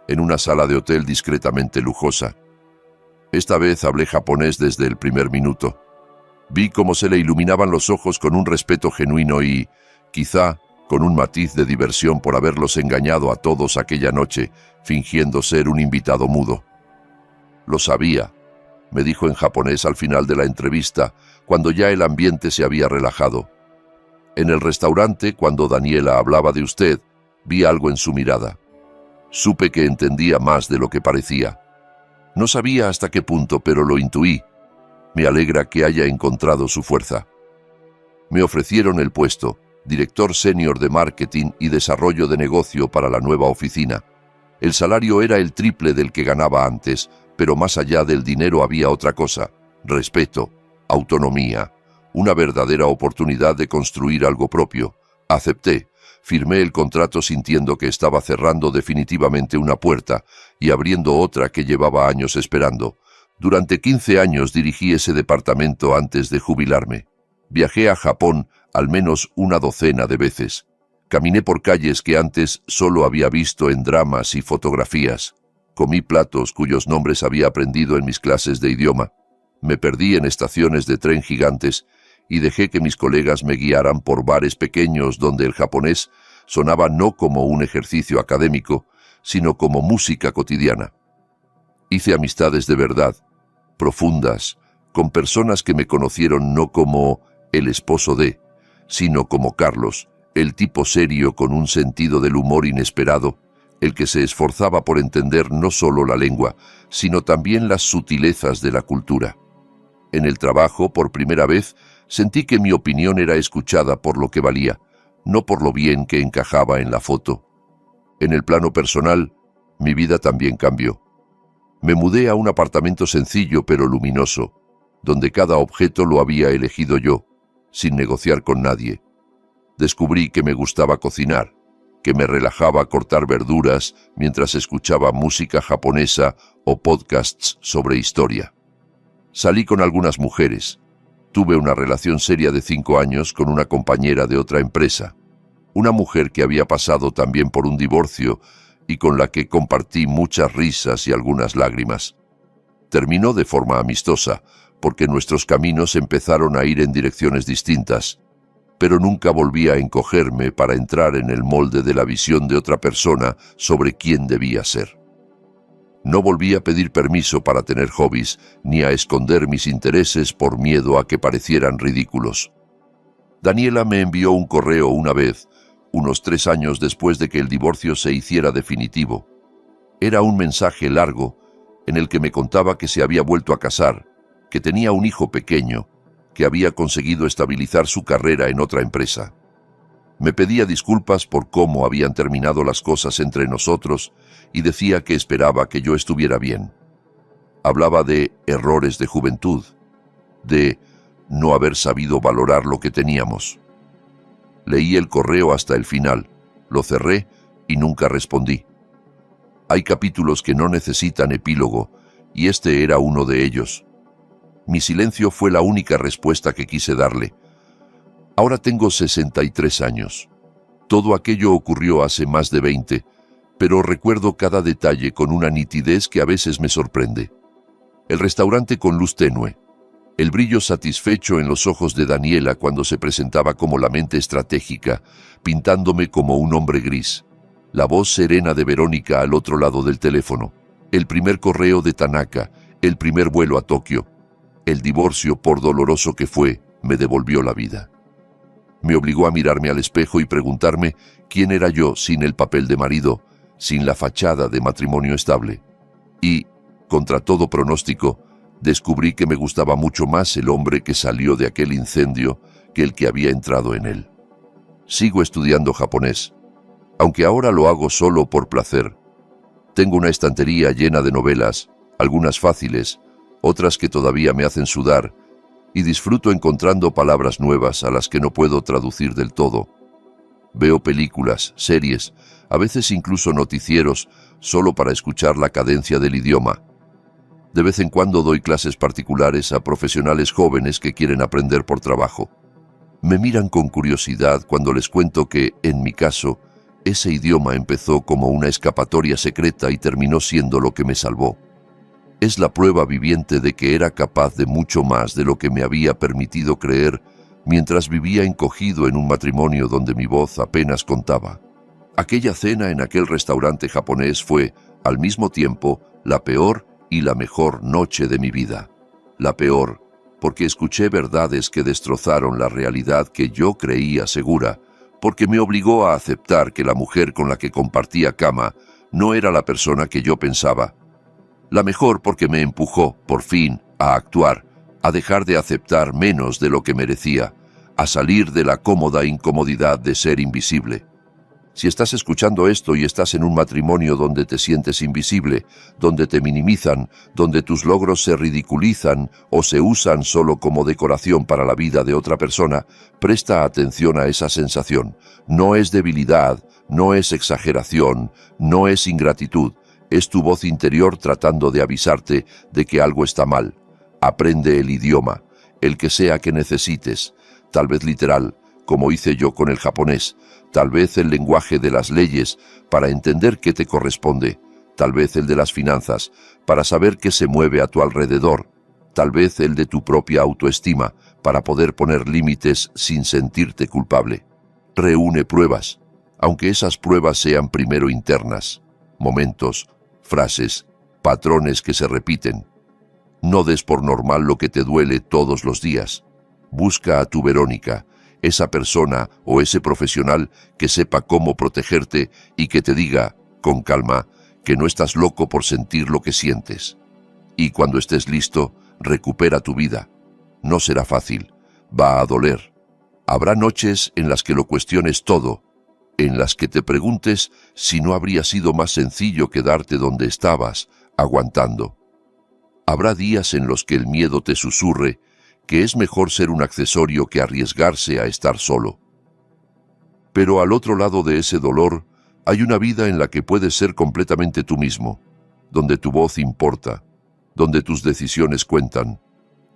en una sala de hotel discretamente lujosa. Esta vez hablé japonés desde el primer minuto. Vi cómo se le iluminaban los ojos con un respeto genuino y, quizá, con un matiz de diversión por haberlos engañado a todos aquella noche, fingiendo ser un invitado mudo. Lo sabía, me dijo en japonés al final de la entrevista, cuando ya el ambiente se había relajado. En el restaurante, cuando Daniela hablaba de usted, vi algo en su mirada. Supe que entendía más de lo que parecía. No sabía hasta qué punto, pero lo intuí. Me alegra que haya encontrado su fuerza. Me ofrecieron el puesto, director senior de marketing y desarrollo de negocio para la nueva oficina. El salario era el triple del que ganaba antes, pero más allá del dinero había otra cosa: respeto, autonomía, una verdadera oportunidad de construir algo propio. Acepté, firmé el contrato sintiendo que estaba cerrando definitivamente una puerta y abriendo otra que llevaba años esperando. Durante 15 años dirigí ese departamento antes de jubilarme. Viajé a Japón al menos una docena de veces. Caminé por calles que antes solo había visto en dramas y fotografías. Comí platos cuyos nombres había aprendido en mis clases de idioma. Me perdí en estaciones de tren gigantes y dejé que mis colegas me guiaran por bares pequeños donde el japonés sonaba no como un ejercicio académico, sino como música cotidiana. Hice amistades de verdad, profundas, con personas que me conocieron no como el esposo de, sino como Carlos, el tipo serio con un sentido del humor inesperado, el que se esforzaba por entender no solo la lengua, sino también las sutilezas de la cultura. En el trabajo, por primera vez, sentí que mi opinión era escuchada por lo que valía, no por lo bien que encajaba en la foto. En el plano personal, mi vida también cambió. Me mudé a un apartamento sencillo pero luminoso, donde cada objeto lo había elegido yo, sin negociar con nadie. Descubrí que me gustaba cocinar, que me relajaba cortar verduras mientras escuchaba música japonesa o podcasts sobre historia. Salí con algunas mujeres. Tuve una relación seria de 5 años con una compañera de otra empresa, una mujer que había pasado también por un divorcio y con la que compartí muchas risas y algunas lágrimas. Terminó de forma amistosa, porque nuestros caminos empezaron a ir en direcciones distintas, pero nunca volví a encogerme para entrar en el molde de la visión de otra persona sobre quién debía ser. No volví a pedir permiso para tener hobbies, ni a esconder mis intereses por miedo a que parecieran ridículos. Daniela me envió un correo una vez, unos 3 años después de que el divorcio se hiciera definitivo. Era un mensaje largo, en el que me contaba que se había vuelto a casar, que tenía un hijo pequeño, que había conseguido estabilizar su carrera en otra empresa. Me pedía disculpas por cómo habían terminado las cosas entre nosotros y decía que esperaba que yo estuviera bien. Hablaba de errores de juventud, de no haber sabido valorar lo que teníamos. Leí el correo hasta el final, lo cerré y nunca respondí. Hay capítulos que no necesitan epílogo, y este era uno de ellos. Mi silencio fue la única respuesta que quise darle. Ahora tengo 63 años. Todo aquello ocurrió hace más de 20, pero recuerdo cada detalle con una nitidez que a veces me sorprende. El restaurante con luz tenue, el brillo satisfecho en los ojos de Daniela cuando se presentaba como la mente estratégica, pintándome como un hombre gris. La voz serena de Verónica al otro lado del teléfono, el primer correo de Tanaka, el primer vuelo a Tokio. El divorcio, por doloroso que fue, me devolvió la vida. Me obligó a mirarme al espejo y preguntarme quién era yo sin el papel de marido, sin la fachada de matrimonio estable. Y, contra todo pronóstico, descubrí que me gustaba mucho más el hombre que salió de aquel incendio que el que había entrado en él. Sigo estudiando japonés, aunque ahora lo hago solo por placer. Tengo una estantería llena de novelas, algunas fáciles, otras que todavía me hacen sudar, y disfruto encontrando palabras nuevas a las que no puedo traducir del todo. Veo películas, series, a veces incluso noticieros, solo para escuchar la cadencia del idioma. De vez en cuando doy clases particulares a profesionales jóvenes que quieren aprender por trabajo. Me miran con curiosidad cuando les cuento que, en mi caso, ese idioma empezó como una escapatoria secreta y terminó siendo lo que me salvó. Es la prueba viviente de que era capaz de mucho más de lo que me había permitido creer mientras vivía encogido en un matrimonio donde mi voz apenas contaba. Aquella cena en aquel restaurante japonés fue, al mismo tiempo, la peor y la mejor noche de mi vida. La peor, porque escuché verdades que destrozaron la realidad que yo creía segura, porque me obligó a aceptar que la mujer con la que compartía cama no era la persona que yo pensaba. La mejor porque me empujó, por fin, a actuar, a dejar de aceptar menos de lo que merecía, a salir de la cómoda incomodidad de ser invisible. Si estás escuchando esto y estás en un matrimonio donde te sientes invisible, donde te minimizan, donde tus logros se ridiculizan o se usan solo como decoración para la vida de otra persona, presta atención a esa sensación. No es debilidad, no es exageración, no es ingratitud. Es tu voz interior tratando de avisarte de que algo está mal. Aprende el idioma, el que sea que necesites, tal vez literal, como hice yo con el japonés, tal vez el lenguaje de las leyes para entender qué te corresponde, tal vez el de las finanzas para saber qué se mueve a tu alrededor, tal vez el de tu propia autoestima para poder poner límites sin sentirte culpable. Reúne pruebas, aunque esas pruebas sean primero internas, momentos, frases, patrones que se repiten. No des por normal lo que te duele todos los días. Busca a tu Verónica, esa persona o ese profesional que sepa cómo protegerte y que te diga, con calma, que no estás loco por sentir lo que sientes. Y cuando estés listo, recupera tu vida. No será fácil, va a doler. Habrá noches en las que lo cuestiones todo, en las que te preguntes si no habría sido más sencillo quedarte donde estabas, aguantando. Habrá días en los que el miedo te susurre que es mejor ser un accesorio que arriesgarse a estar solo. Pero al otro lado de ese dolor, hay una vida en la que puedes ser completamente tú mismo, donde tu voz importa, donde tus decisiones cuentan,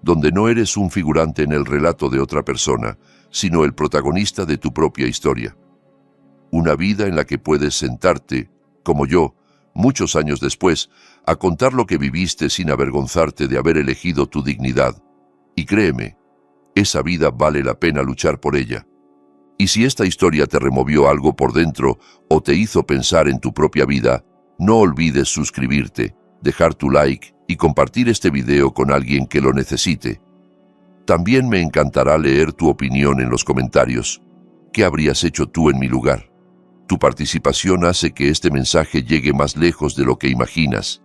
donde no eres un figurante en el relato de otra persona, sino el protagonista de tu propia historia. Una vida en la que puedes sentarte, como yo, muchos años después, a contar lo que viviste sin avergonzarte de haber elegido tu dignidad, Y créeme, esa vida vale la pena luchar por ella. Y si esta historia te removió algo por dentro o te hizo pensar en tu propia vida, no olvides suscribirte, dejar tu like y compartir este video con alguien que lo necesite. También me encantará leer tu opinión en los comentarios. ¿Qué habrías hecho tú en mi lugar? Tu participación hace que este mensaje llegue más lejos de lo que imaginas.